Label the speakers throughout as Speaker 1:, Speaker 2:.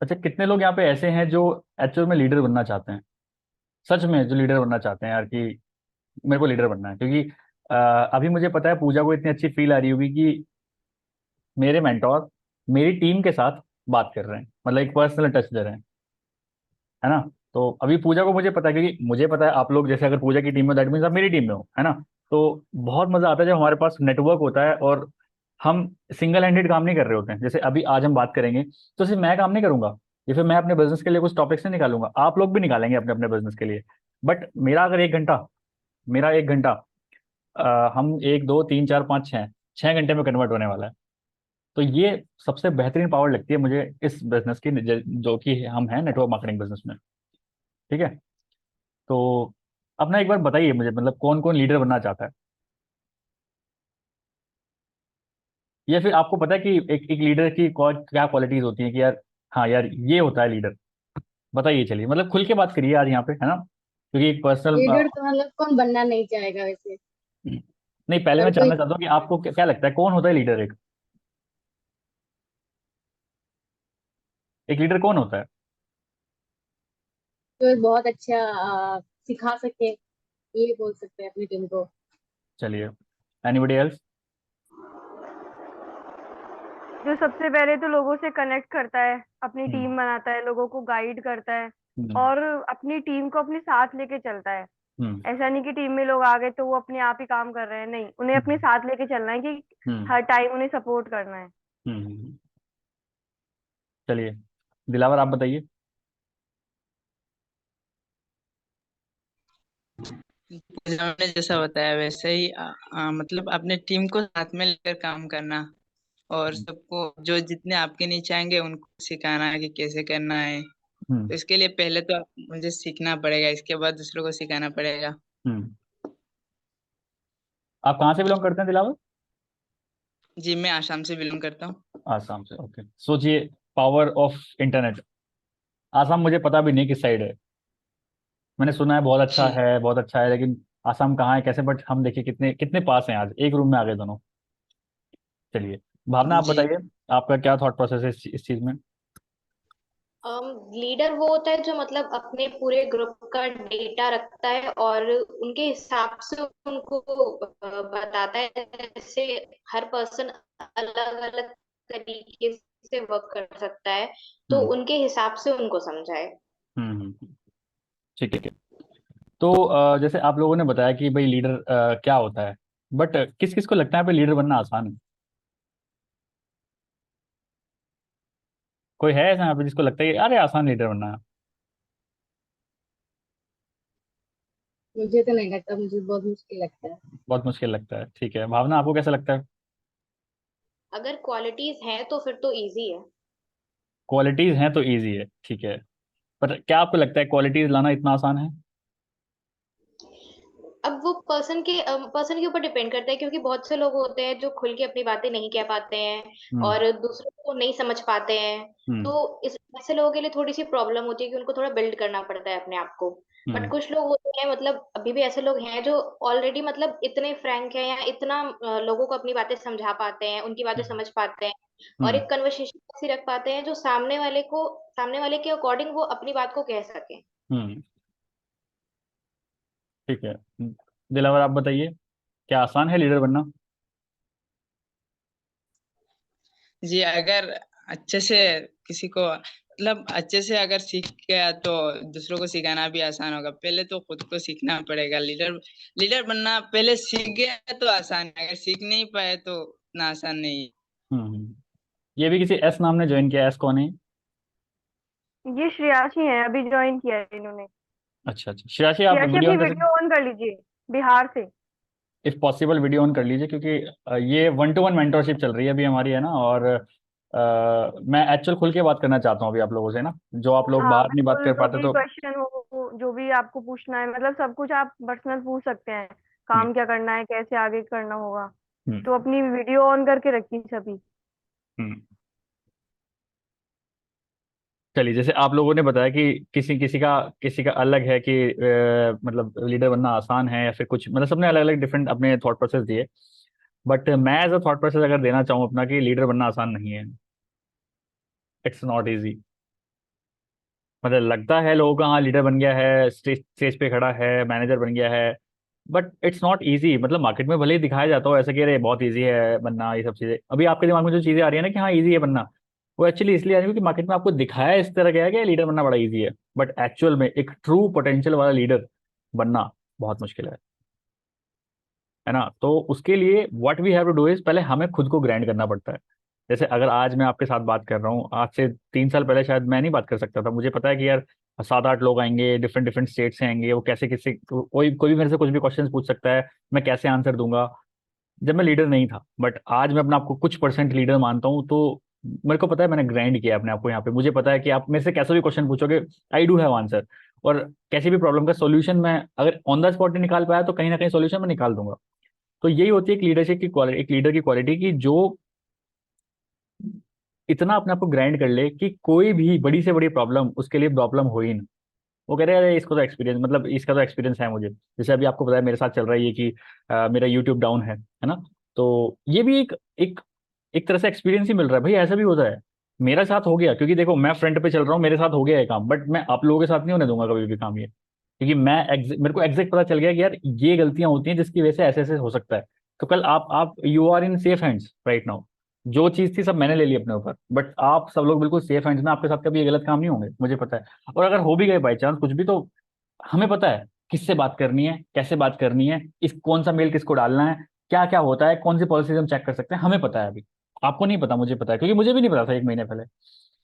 Speaker 1: अच्छा, कितने लोग यहाँ पे ऐसे हैं जो एक्चुअल में लीडर बनना चाहते हैं, सच में जो लीडर बनना चाहते हैं यार, कि मेरे को लीडर बनना है? क्योंकि अभी मुझे पता है पूजा को इतनी अच्छी फील आ रही होगी कि मेरे मेंटोर मेरी टीम के साथ बात कर रहे हैं, मतलब एक पर्सनल टच दे रहे हैं, है ना? तो अभी पूजा को मुझे पता है, क्योंकि मुझे पता है आप लोग जैसे अगर पूजा की टीम में, दैट मीन्स आप मेरी टीम में हो, है ना? तो बहुत मजा आता है जब हमारे पास नेटवर्क होता है और हम सिंगल हैंडेड काम नहीं कर रहे होते हैं। जैसे अभी आज हम बात करेंगे तो सिर्फ मैं काम नहीं करूंगा, या फिर मैं अपने बिजनेस के लिए कुछ टॉपिक्स नहीं निकालूंगा, आप लोग भी निकालेंगे अपने अपने बिजनेस के लिए। बट मेरा 1 घंटा हम 1 2 3 4 5 6 6 घंटे में कन्वर्ट होने वाला है। तो ये सबसे बेहतरीन पावर लगती है मुझे इस बिजनेस की, जो कि हम हैं नेटवर्क मार्केटिंग बिजनेस में। ठीक है? तो अपना एक बार बताइए मुझे, मतलब कौन कौन लीडर बनना चाहता है? या फिर आपको पता है कि एक लीडर की क्या क्वालिटीज होती हैं कि यार, हाँ यार ये होता है लीडर? बताइए, चलिए, मतलब खुल के बात करिए आज यहाँ पे, है ना? क्योंकि एक पर्सनल
Speaker 2: लीडर तो मतलब कौन बनना नहीं चाहेगा वैसे।
Speaker 1: नहीं, पहले मैं
Speaker 2: हर कोई
Speaker 1: जानना चाहता हूँ कि आपको क्या लगता है कौन होता है लीडर? एक लीडर कौन होता है?
Speaker 2: तो बहुत अच्छा सिखा सके, ये बोल सकते हैं अपनी टीम को।
Speaker 1: चलिए, एनीबडी एल्स?
Speaker 3: जो सबसे पहले तो लोगों से कनेक्ट करता है, अपनी
Speaker 1: हम्म।
Speaker 3: टीम बनाता है, लोगों को गाइड करता है
Speaker 1: हम्म।
Speaker 3: और अपनी टीम को अपने साथ लेके चलता है।
Speaker 1: हम्म।
Speaker 3: ऐसा नहीं कि टीम में लोग आ गए तो वो अपने आप ही काम कर रहे हैं, नहीं, उन्हें अपने
Speaker 1: हम्म।
Speaker 3: साथ लेके चलना है कि
Speaker 1: हम्म।
Speaker 3: हर टाइम उन्हें सपोर्ट करना है।
Speaker 1: हम्म। चलिए, दिलावर आप बताइए।
Speaker 4: पूजा ने जैसा बताया वैसे ही मतलब अपने टीम को साथ में लेकर काम करना, और सबको जो जितने आपके नीचे आएंगे उनको सिखाना है कि कैसे करना है।
Speaker 1: हम्म।
Speaker 4: तो इसके लिए पहले तो मुझे सीखना पड़ेगा, इसके बाद दूसरों को सिखाना पड़ेगा।
Speaker 1: हम्म। आप कहाँ से बिलोंग करते हैं, दिलावर?
Speaker 4: जी, मैं आसाम से बिलोंग करता हूँ।
Speaker 1: आसाम से, ओके। सोचिए, पावर ऑफ इंटरनेट। आसाम मुझे पता भी नहीं किस साइड है। मैंने सुना है बहुत अच्छा
Speaker 4: जी
Speaker 1: है, बहुत अच्छा है, लेकिन आसाम कहाँ है, कैसे? बट हम देखिए कितने कितने पास हैं, आज एक रूम में आ गए दोनों। चलिए, भावना आप
Speaker 4: जी।
Speaker 1: बताइए, आपका क्या थॉट प्रोसेस है इस चीज में?
Speaker 5: लीडर वो होता है जो मतलब अपने पूरे ग्रुप का डेटा रखता है और उनके हिसाब से उनको बताता है। जैसे हर पर्सन अलग अलग तरीके से वर्क कर सकता है, तो
Speaker 1: हम्म।
Speaker 5: उनके हिसाब से उनको समझाए।
Speaker 1: हम्म। ठीक है। तो जैसे आप लोगों ने बताया कि भाई लीडर क्या होता है, बट किस किस को लगता है भाई लीडर बनना आसान है? कोई है ऐसा यहाँ पे जिसको लगता है कि अरे आसान लीडर बनना है?
Speaker 2: मुझे तो नहीं लगता, मुझे बहुत मुश्किल लगता है।
Speaker 1: बहुत मुश्किल लगता है। ठीक है, भावना आपको कैसा लगता है?
Speaker 5: अगर क्वालिटीज हैं तो फिर तो इजी है।
Speaker 1: क्वालिटीज हैं तो इजी है, ठीक है। पर क्या आपको लगता है क्वालिटीज लाना इतना आसान है?
Speaker 5: अब वो पर्सन के ऊपर डिपेंड करता है, क्योंकि बहुत से लोग होते हैं जो खुल के अपनी बातें नहीं कह पाते हैं
Speaker 1: हम्म।
Speaker 5: और दूसरों को नहीं समझ पाते हैं।
Speaker 1: हम्म।
Speaker 5: तो इस ऐसे लोगों के लिए थोड़ी सी प्रॉब्लम होती है कि उनको थोड़ा बिल्ड करना पड़ता है अपने आप को। बट
Speaker 1: हम्म।
Speaker 5: कुछ लोग होते हैं, मतलब अभी भी ऐसे लोग हैं जो ऑलरेडी मतलब इतने फ्रैंक हैं या इतना लोगों को अपनी बातें समझा पाते हैं, उनकी बातें समझ पाते हैं और
Speaker 1: हम्म।
Speaker 5: एक कन्वर्सेशन ऐसी रख पाते हैं जो सामने वाले के अकॉर्डिंग वो अपनी बात को कह सके।
Speaker 1: हम्म। ठीक है। दिलावर आप बताइए, क्या आसान है लीडर बनना?
Speaker 4: जी, अगर अच्छे से किसी को मतलब अच्छे से अगर सीख गया तो दूसरों को सिखाना भी आसान होगा। पहले तो खुद को सीखना पड़ेगा। लीडर लीडर बनना पहले सीख गया तो आसान है, अगर सीख नहीं पाए तो उतना आसान नहीं है।
Speaker 1: ये भी किसी एस नाम ने ज्वाइन किया, एस कौन है?
Speaker 3: ये श्रेयाशी है, अभी ज्वाइन किया है इन्होंने।
Speaker 1: अच्छा अच्छा, श्रेयाशी आप
Speaker 3: श्रेयाशी
Speaker 1: वीडियो
Speaker 3: अपनी
Speaker 1: ऑन कर
Speaker 3: वीडियो
Speaker 1: सकते?
Speaker 3: ऑन कर लीजिए, बिहार से।
Speaker 1: इफ पॉसिबल वीडियो ऑन कर लीजिए, क्योंकि ये 1-to-1 मेंटोरशिप चल रही है अभी हमारी, है ना? और मैं एक्चुअल खुल के बात करना चाहता हूँ अभी आप लोगों से ना, जो आप लोग
Speaker 3: हाँ
Speaker 1: बाहर नहीं बात
Speaker 3: बिल्कुल,
Speaker 1: कर
Speaker 3: जो
Speaker 1: पाते
Speaker 3: भी
Speaker 1: तो।
Speaker 3: क्वेश्चन हो, जो भी आपको पूछना है, मतलब सब कुछ आप पर्सनल पूछ सकते हैं।
Speaker 1: हम्म।
Speaker 3: काम क्या करना है, कैसे आगे करना होगा।
Speaker 1: हम्म।
Speaker 3: तो अपनी वीडियो ऑन करके रखिए सभी।
Speaker 1: हम्म। चलिए, जैसे आप लोगों ने बताया कि किसी का अलग है कि मतलब लीडर बनना आसान है या फिर कुछ, मतलब सबने अलग अलग डिफरेंट अपने थॉट प्रोसेस दिए। बट मैं एज अ थॉट प्रोसेस अगर देना चाहूँ अपना, कि लीडर बनना आसान नहीं है। It's not easy. मतलब लगता है लोगों का हाँ लीडर बन गया है, स्टेज स्टेज पे खड़ा है, मैनेजर बन गया है, बट इट्स नॉट इजी। मतलब मार्केट में भले ही दिखाया जाता हो ऐसा कि अरे बहुत इजी है बनना, ये सब चीजें अभी आपके दिमाग में जो चीजें आ रही है ना कि हाँ इजी है बनना, वो एक्चुअली इसलिए आ रही है क्योंकि मार्केट में आपको दिखाया इस तरह गया है कि लीडर बनना बड़ा इजी है, बट एक्चुअल में एक ट्रू पोटेंशियल वाला लीडर बनना बहुत मुश्किल है ना। तो उसके लिए what we have to do is पहले हमें खुद को ग्राइंड करना पड़ता है। जैसे अगर आज मैं आपके साथ बात कर रहा हूँ, आज से 3 साल पहले शायद मैं नहीं बात कर सकता था। मुझे पता है कि यार 7-8 लोग आएंगे, डिफरेंट डिफरेंट स्टेट से आएंगे, वो कैसे किसी कोई भी मेरे से कुछ भी क्वेश्चन पूछ सकता है, मैं कैसे आंसर दूंगा, जब मैं लीडर नहीं था। बट आज मैं अपने आप को कुछ परसेंट लीडर मानता हूँ, तो मेरे को पता है मैंने ग्राइंड किया अपने आप को यहाँ पे। मुझे पता है कि आप मेरे से कैसा भी क्वेश्चन पूछोगे, आई डू हैव आंसर। और कैसी भी प्रॉब्लम का सॉल्यूशन मैं अगर ऑन द स्पॉट नहीं निकाल पाया तो कहीं ना कहीं सॉल्यूशन मैं निकाल दूंगा। तो यही होती है एक लीडरशिप की क्वालिटी, एक लीडर की क्वालिटी की जो इतना अपने आप को ग्राइंड कर ले कि कोई भी बड़ी से बड़ी प्रॉब्लम उसके लिए प्रॉब्लम हो ही ना। वो कह रहे हैं अरे इसको तो एक्सपीरियंस, मतलब इसका तो एक्सपीरियंस है मुझे। जैसे अभी आपको पता है मेरे साथ चल रहा है ये कि मेरा यूट्यूब डाउन है ना। तो ये भी एक एक तरह से एक्सपीरियंस ही मिल रहा है भाई, ऐसा भी होता है। मेरा साथ हो गया क्योंकि देखो मैं फ्रंट पे चल रहा हूँ, मेरे साथ हो गया है काम, बट मैं आप लोगों के साथ नहीं होने दूंगा कभी भी काम ये, क्योंकि मेरे को एग्जैक्ट पता चल गया कि यार ये गलतियां होती हैं जिसकी वजह से ऐसे ऐसे हो सकता है। तो कल आप you are in safe hands right now. जो चीज थी सब मैंने ले ली अपने ऊपर, बट आप सब लोग बिल्कुल सेफ हैंड्स में, आपके साथ कभी ये गलत काम नहीं होंगे मुझे पता है। और अगर हो भी गए बाई चांस कुछ भी, तो हमें पता है किससे बात करनी है, कैसे बात करनी है, इस कौन सा मेल किसको डालना है, क्या क्या होता है, कौन सी पॉलिसीज हम चेक कर सकते हैं, हमें पता है। अभी आपको नहीं पता, मुझे पता है, क्योंकि मुझे भी नहीं पता था 1 महीने पहले।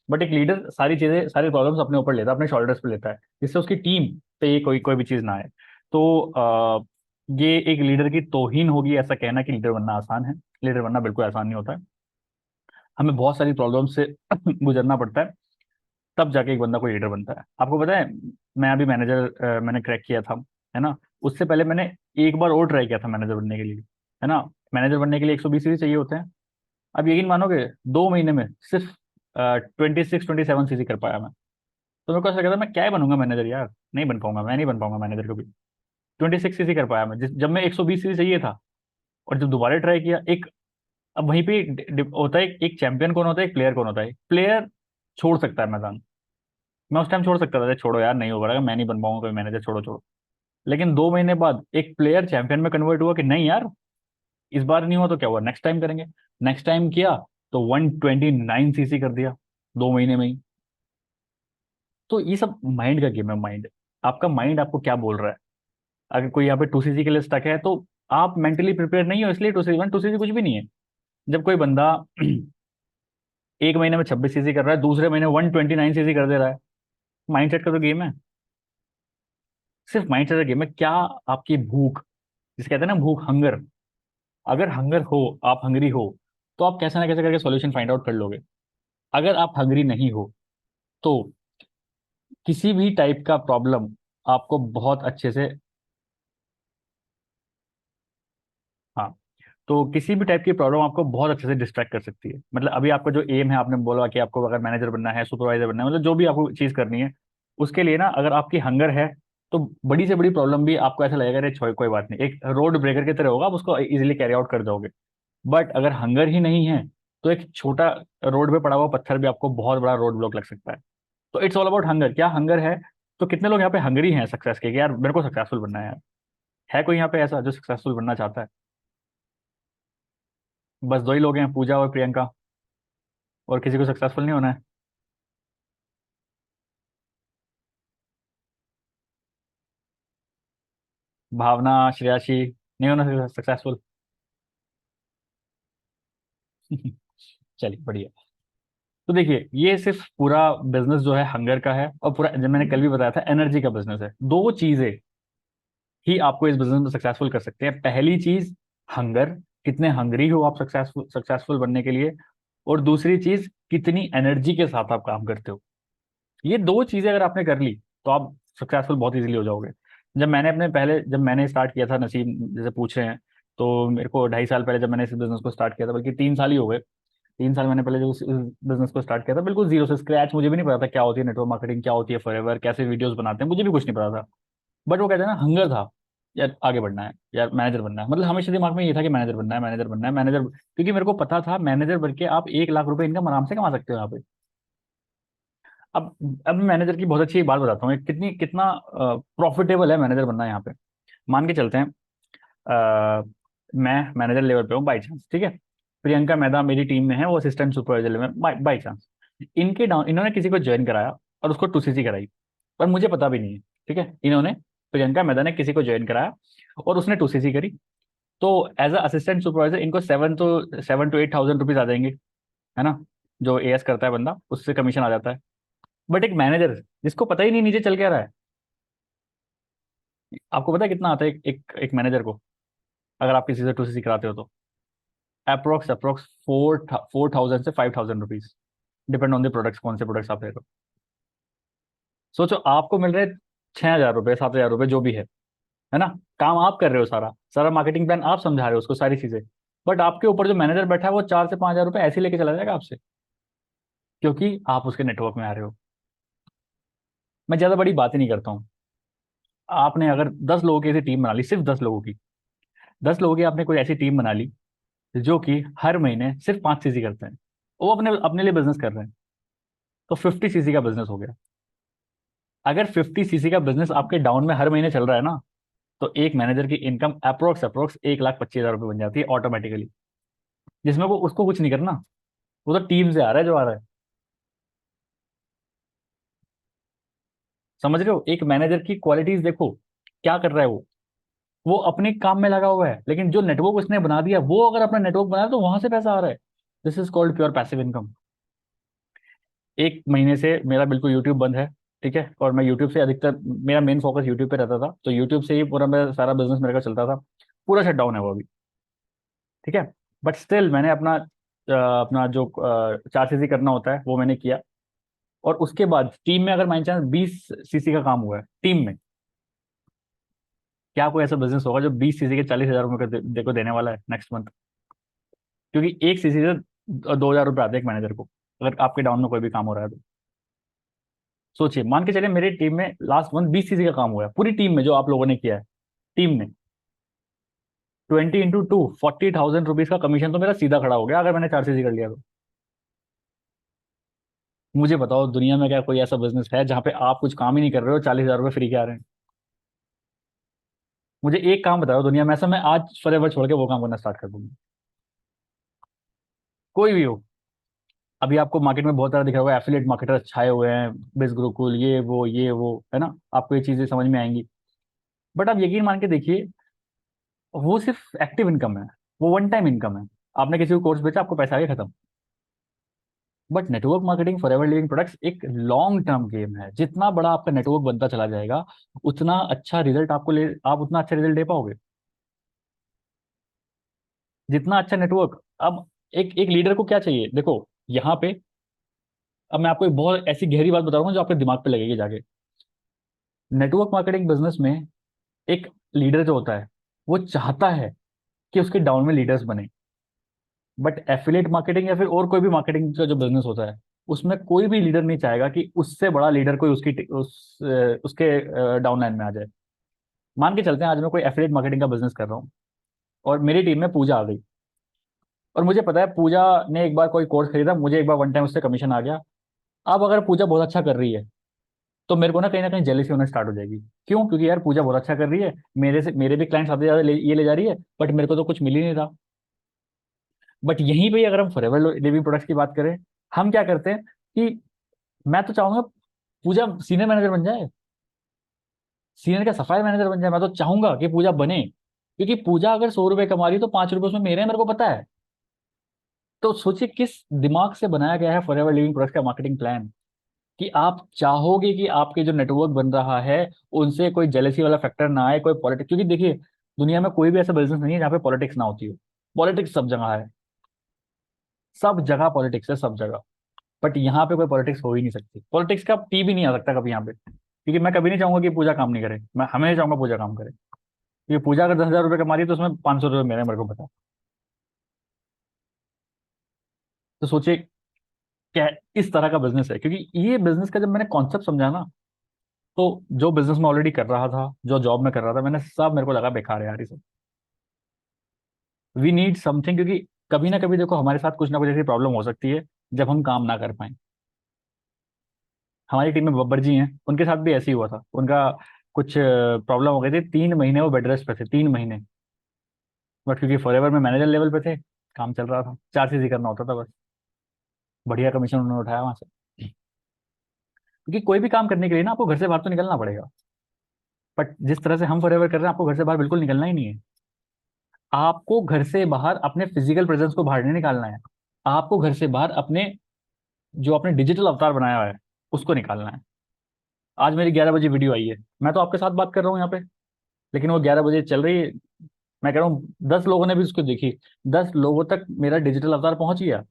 Speaker 1: बट एक लीडर सारी चीजें, सारी प्रॉब्लम्स अपने ऊपर लेता है, अपने शोल्डर्स पे लेता है, जिससे उसकी टीम पे ये कोई कोई भी चीज ना आए। तो ये एक लीडर की तौहीन होगी ऐसा कहना कि लीडर बनना आसान है। लीडर बनना बिल्कुल आसान नहीं होता है। हमें बहुत सारी प्रॉब्लम से गुजरना पड़ता है, तब जाके एक बंदा कोई लीडर बनता है। आपको पता है मैं अभी मैनेजर मैंने क्रैक किया था, है ना। उससे पहले मैंने एक बार और ट्राई किया था मैनेजर बनने के लिए, है ना। मैनेजर बनने के लिए 120 सीसी चाहिए होते हैं। अब यकीन मानोगे 2 महीने में सिर्फ 26-27 सीसी कर पाया मैं। तो मेरे को ऐसा लगा था मैं क्या ही बनूंगा मैनेजर यार, नहीं बन पाऊंगा, मैं नहीं बन पाऊंगा मैनेजर कभी। 26 सीसी कर पाया मैं, जब मैं 120 सीसी चाहिए था। और जब दोबारा ट्राई किया एक, अब वहीं पे होता है एक चैंपियन कौन होता है, एक प्लेयर कौन होता है। प्लेयर छोड़ सकता है मैदान, मैं उस टाइम छोड़ सकता था, छोड़ो यार नहीं होगा, मैं नहीं बन पाऊंगा कोई मैनेजर, छोड़ो छोड़ो। लेकिन 2 महीने बाद एक प्लेयर चैंपियन में कन्वर्ट हुआ कि नहीं यार, इस बार नहीं हुआ तो क्या हुआ, नेक्स्ट टाइम करेंगे। नेक्स्ट टाइम किया तो 129 सीसी कर दिया 2 महीने में ही। तो ये सब माइंड का गेम है। माइंड, आपका माइंड आपको क्या बोल रहा है। अगर कोई यहाँ पे 2 सीसी के लिए स्टक है तो आप मेंटली प्रिपेयर नहीं हो, इसलिए 2 सीसी 2 सीसी कुछ भी नहीं है। जब कोई बंदा 1 महीने में 26 सीसी कर रहा है, दूसरे महीने 129 सीसी कर दे रहा है, माइंडसेट का तो गेम है। सिर्फ माइंडसेट का गेम है। क्या आपकी भूख, जिसे कहते हैं ना भूख, हंगर, अगर हंगर हो, आप हंगरी हो, तो आप कैसे ना कैसे करके सॉल्यूशन फाइंड आउट कर लोगे। अगर आप हंगरी नहीं हो तो किसी भी टाइप का प्रॉब्लम आपको बहुत अच्छे से, हाँ, तो किसी भी टाइप की प्रॉब्लम आपको बहुत अच्छे से डिस्ट्रैक्ट कर सकती है। मतलब अभी आपका जो एम है, आपने बोला कि आपको अगर मैनेजर बनना है, सुपरवाइजर बनना है, मतलब जो भी आपको चीज़ करनी है, उसके लिए ना अगर आपकी हंगर है तो बड़ी से बड़ी प्रॉब्लम भी आपको ऐसा लगेगा अरे छोड़ कोई बात नहीं, एक रोड ब्रेकर की तरह होगा, आप उसको इजीली कैरी आउट कर जाओगे। बट अगर हंगर ही नहीं है तो एक छोटा रोड पे पड़ा हुआ पत्थर भी आपको बहुत बड़ा रोड ब्लॉक लग सकता है। तो इट्स ऑल अबाउट हंगर। क्या हंगर है। तो कितने लोग यहाँ पे हंगरी हैं सक्सेस के कि यार मेरे को सक्सेसफुल बनना है यार। है कोई यहाँ पे ऐसा जो सक्सेसफुल बनना चाहता है। बस 2 ही लोग हैं, पूजा और प्रियंका, और किसी को सक्सेसफुल नहीं होना है। भावना, श्रेयाशी नहीं होना सक्सेसफुल। चलिए बढ़िया। तो देखिए ये सिर्फ पूरा बिजनेस जो है हंगर का है, और पूरा जब मैंने कल भी बताया था एनर्जी का बिजनेस है। 2 चीजें ही आपको इस बिजनेस में सक्सेसफुल कर सकते हैं। पहली चीज हंगर, कितने हंगरी हो आप सक्सेसफुल सक्सेसफुल बनने के लिए। और दूसरी चीज कितनी एनर्जी के साथ आप काम करते हो। ये 2 चीजें अगर आपने कर ली तो आप सक्सेसफुल बहुत इजीली हो जाओगे। जब मैंने स्टार्ट किया था, नसीब जैसे पूछ रहे हैं, तो मेरे को 2.5 साल पहले जब मैंने इस बिजनेस को स्टार्ट किया था, बल्कि 3 साल ही हो गए। 3 साल मैंने पहले जो इस बिजनेस को स्टार्ट किया था बिल्कुल जीरो से, स्क्रैच, मुझे भी नहीं पता था क्या होती है नेटवर्क मार्केटिंग, क्या होती है फॉरएवर, कैसे वीडियोस बनाते हैं, मुझे भी कुछ नहीं पता था। बट वो कहते हैं ना हंगर था, यार आगे बढ़ना है, यार मैनेजर बनना है। मतलब हमेशा दिमाग में ये था कि मैनेजर बनना है, मैनेजर बनना है, मैनेजर, क्योंकि मेरे को पता था मैनेजर बन के आप 1 लाख रुपए इनकम आराम से कमा सकते हो यहाँ पे। अब मैनेजर की बहुत अच्छी एक बात बताता हूँ, कितना प्रॉफिटेबल है मैनेजर बनना यहाँ पे। मान के चलते हैं मैं मैनेजर लेवल पे हूँ बाई चांस, ठीक है। प्रियंका मैदा मेरी टीम में है, वो असिस्टेंट सुपरवाइजर लेवल में बाई चांस। इन्होंने किसी को ज्वाइन कराया और उसको 2cc कराई, पर मुझे पता भी नहीं है, ठीक है। इन्होंने प्रियंका मैदा ने किसी को ज्वाइन कराया और उसने 2cc करी, तो एज अ असिस्टेंट सुपरवाइजर इनको 7 to 8 thousand रुपीज आ जाएंगे, है ना। जो एएस करता है बंदा उससे कमीशन आ जाता है। बट एक मैनेजर जिसको पता ही नहीं नीचे चल क्या रहा है, आपको पता है कितना आता है एक मैनेजर को, अगर आप किसी से 2cc कराते हो तो अप्रोक्स अप्रोक्स 4,000 से 5,000 rupees, depend on the products, कौन से प्रोडक्ट्स आप ले रहे हो। सोचो आपको मिल रहे 6,000 रुपये 7,000 रुपये जो भी है ना। काम आप कर रहे हो, सारा सारा मार्केटिंग प्लान आप समझा रहे हो उसको, सारी चीजें। बट आपके ऊपर जो मैनेजर बैठा है वो 4 से 5 हजार रुपये ऐसे ही लेके चला जाएगा आपसे, क्योंकि आप उसके नेटवर्क में आ रहे हो। मैं ज्यादा बड़ी बात ही नहीं करता हूँ। आपने अगर 10 लोगों की ऐसी टीम बना ली, सिर्फ 10 लोगों की, 10 लोगों की आपने कोई ऐसी टीम बना ली जो कि हर महीने सिर्फ 5cc करते हैं, वो अपने अपने लिए बिजनेस कर रहे हैं, तो 50cc का बिजनेस हो गया। अगर 50cc का बिजनेस आपके डाउन में हर महीने चल रहा है ना, तो एक मैनेजर की इनकम अप्रोक्स अप्रोक्स 1,25,000 रुपये बन जाती है ऑटोमेटिकली, जिसमें वो उसको कुछ नहीं करना, वो तो टीम से आ रहा है जो आ रहा है। समझ रहे हो, एक मैनेजर की क्वालिटीज देखो, क्या कर रहा है वो अपने काम में लगा हुआ है, लेकिन जो नेटवर्क उसने बना दिया, वो अगर अपना नेटवर्क बनाया तो वहां से पैसा आ रहा है। This is called pure passive income. एक महीने से मेरा बिल्कुल यूट्यूब बंद है, ठीक है, और मैं यूट्यूब से अधिकतर, मेरा मेन फोकस यूट्यूब पे रहता था, तो यूट्यूब से ही पूरा मेरा सारा बिजनेस मेरे का चलता था। पूरा शट डाउन है वो अभी, ठीक है। बट स्टिल मैंने अपना जो 4cc करना होता है वो मैंने किया। और उसके बाद टीम में अगर बाई चांस 20cc का काम हुआ है टीम में, क्या कोई ऐसा बिजनेस होगा जो 20cc के 40,000 रुपये का देखो देने वाला है नेक्स्ट मंथ? क्योंकि एक सीसी से 2,000 रुपये आते हैं एक मैनेजर को, अगर आपके डाउन में कोई भी काम हो रहा है तो। सोचिए, मान के चलिए मेरी टीम में लास्ट मंथ 20cc का काम हुआ है, पूरी टीम में जो आप लोगों ने किया है, टीम में 20 into 2 40,000 रुपीज का कमीशन तो मेरा सीधा खड़ा हो गया, अगर मैंने 4cc कर लिया तो। मुझे बताओ दुनिया में क्या कोई ऐसा बिजनेस है जहां पे आप कुछ काम ही नहीं कर रहे हो, 40,000 रुपये फ्री के आ रहे हैं? मुझे एक काम बताओ दुनिया में ऐसा, मैं आज फॉरएवर छोड़ के वो काम करना स्टार्ट कर दूंगा। कोई भी हो। अभी आपको मार्केट में बहुत सारा दिख रहा होगा, एफिलिएट मार्केटर छाए हुए हैं, बिज गुरुकुल, ये वो है ना, आपको ये चीजें समझ में आएंगी। बट आप यकीन मान के देखिए, वो सिर्फ एक्टिव इनकम है, वो वन टाइम इनकम है। आपने किसी को कोर्स बेचा, आपको पैसा आ गया, खत्म। But network marketing for ever living products एक लॉन्ग टर्म गेम है। जितना बड़ा आपका नेटवर्क बनता चला जाएगा, उतना अच्छा रिजल्ट आप उतना अच्छा रिजल्ट दे पाओगे, जितना अच्छा नेटवर्क। अब एक एक लीडर को क्या चाहिए, देखो यहाँ पे, अब मैं आपको एक बहुत ऐसी गहरी बात बता रहा हूँ जो आपके दिमाग पे लगेगी जाके। नेटवर्क मार्केटिंग बिजनेस में एक लीडर जो होता है, वो चाहता है कि उसके डाउन में लीडर्स बने। बट एफिलिएट मार्केटिंग या फिर और कोई भी मार्केटिंग का जो बिजनेस होता है, उसमें कोई भी लीडर नहीं चाहेगा कि उससे बड़ा लीडर कोई उसके डाउनलाइन में आ जाए। मान के चलते हैं आज मैं कोई एफिलिएट मार्केटिंग का बिजनेस कर रहा हूँ, और मेरी टीम में पूजा आ गई, और मुझे पता है पूजा ने एक बार कोई कोर्स खरीदा, मुझे एक बार वन टाइम उससे कमीशन आ गया। अब अगर पूजा बहुत अच्छा कर रही है, तो मेरे को ना कहीं जेलसी होना स्टार्ट हो जाएगी। क्यों? क्योंकि यार पूजा बहुत अच्छा कर रही है, मेरे भी क्लाइंट्स आते ज्यादा ये ले जा रही है, बट मेरे को तो कुछ मिल ही नहीं रहा। बट यहीं पे अगर हम फॉरएवर लिविंग प्रोडक्ट्स की बात करें, हम क्या करते हैं कि मैं तो चाहूंगा पूजा सीनियर मैनेजर बन जाए, सीनियर का सफाई मैनेजर बन जाए। मैं तो चाहूंगा कि पूजा बने, क्योंकि पूजा अगर 100 रुपए कमा रही है तो 5 रुपए उसमें मेरे हैं, मेरे को पता है। तो सोचिए किस दिमाग से बनाया गया है फॉरएवर लिविंग प्रोडक्ट्स का मार्केटिंग प्लान, कि आप चाहोगे कि आपके जो नेटवर्क बन रहा है उनसे कोई जेलेसी वाला फैक्टर ना आए, कोई पॉलिटिक्स। क्योंकि देखिए दुनिया में कोई भी ऐसा बिजनेस नहीं है जहाँ पे पॉलिटिक्स ना होती हो। पॉलिटिक्स सब जगह है, सब जगह पॉलिटिक्स है, सब जगह। बट यहाँ पे कोई पॉलिटिक्स हो ही नहीं सकती, पॉलिटिक्स का पी भी नहीं आ सकता कभी यहाँ पे, क्योंकि मैं कभी नहीं चाहूंगा कि पूजा काम नहीं करे, मैं हमेशा चाहूंगा पूजा काम करे। क्योंकि पूजा अगर 10,000 रुपये कमा रही है तो उसमें 500 रुपये मेरे को पता। तो सोचिए क्या इस तरह का बिजनेस है, क्योंकि ये बिजनेस का जब मैंने कॉन्सेप्ट समझा ना, तो जो बिजनेस मैं ऑलरेडी कर रहा था, जो जॉब में कर रहा था, मैंने सब, मेरे को लगा बेकार है यार ये सब। वी नीड समथिंग, क्योंकि कभी ना कभी देखो हमारे साथ कुछ ना कुछ ऐसी प्रॉब्लम हो सकती है जब हम काम ना कर पाए। हमारी टीम में बब्बर जी हैं, उनके साथ भी ऐसे ही हुआ था। उनका कुछ प्रॉब्लम हो गई थी, 3 महीने वो बेड रेस्ट पे थे, 3 महीने। बट क्योंकि फॉरएवर में मैनेजर लेवल पे थे, काम चल रहा था, 4 चीज ही करना होता था बस। बढ़िया कमीशन उन्होंने उठाया वहां से। क्योंकि कोई भी काम करने के लिए ना आपको घर से बाहर तो निकलना पड़ेगा। बट जिस तरह से हम फॉरएवर कर रहे हैं, आपको घर से बाहर बिल्कुल निकलना ही नहीं है। आपको घर से बाहर अपने फिजिकल प्रेजेंस को बाहर नहीं निकालना है। आपको घर से बाहर अपने जो आपने डिजिटल अवतार बनाया हुआ है उसको निकालना है। आज मेरी 11 बजे वीडियो आई है, मैं तो आपके साथ बात कर रहा हूँ यहाँ पे, लेकिन वो 11 बजे चल रही है। मैं कह रहा हूँ 10 लोगों ने भी उसको देखी, 10 लोगों तक मेरा डिजिटल अवतार पहुंच गया।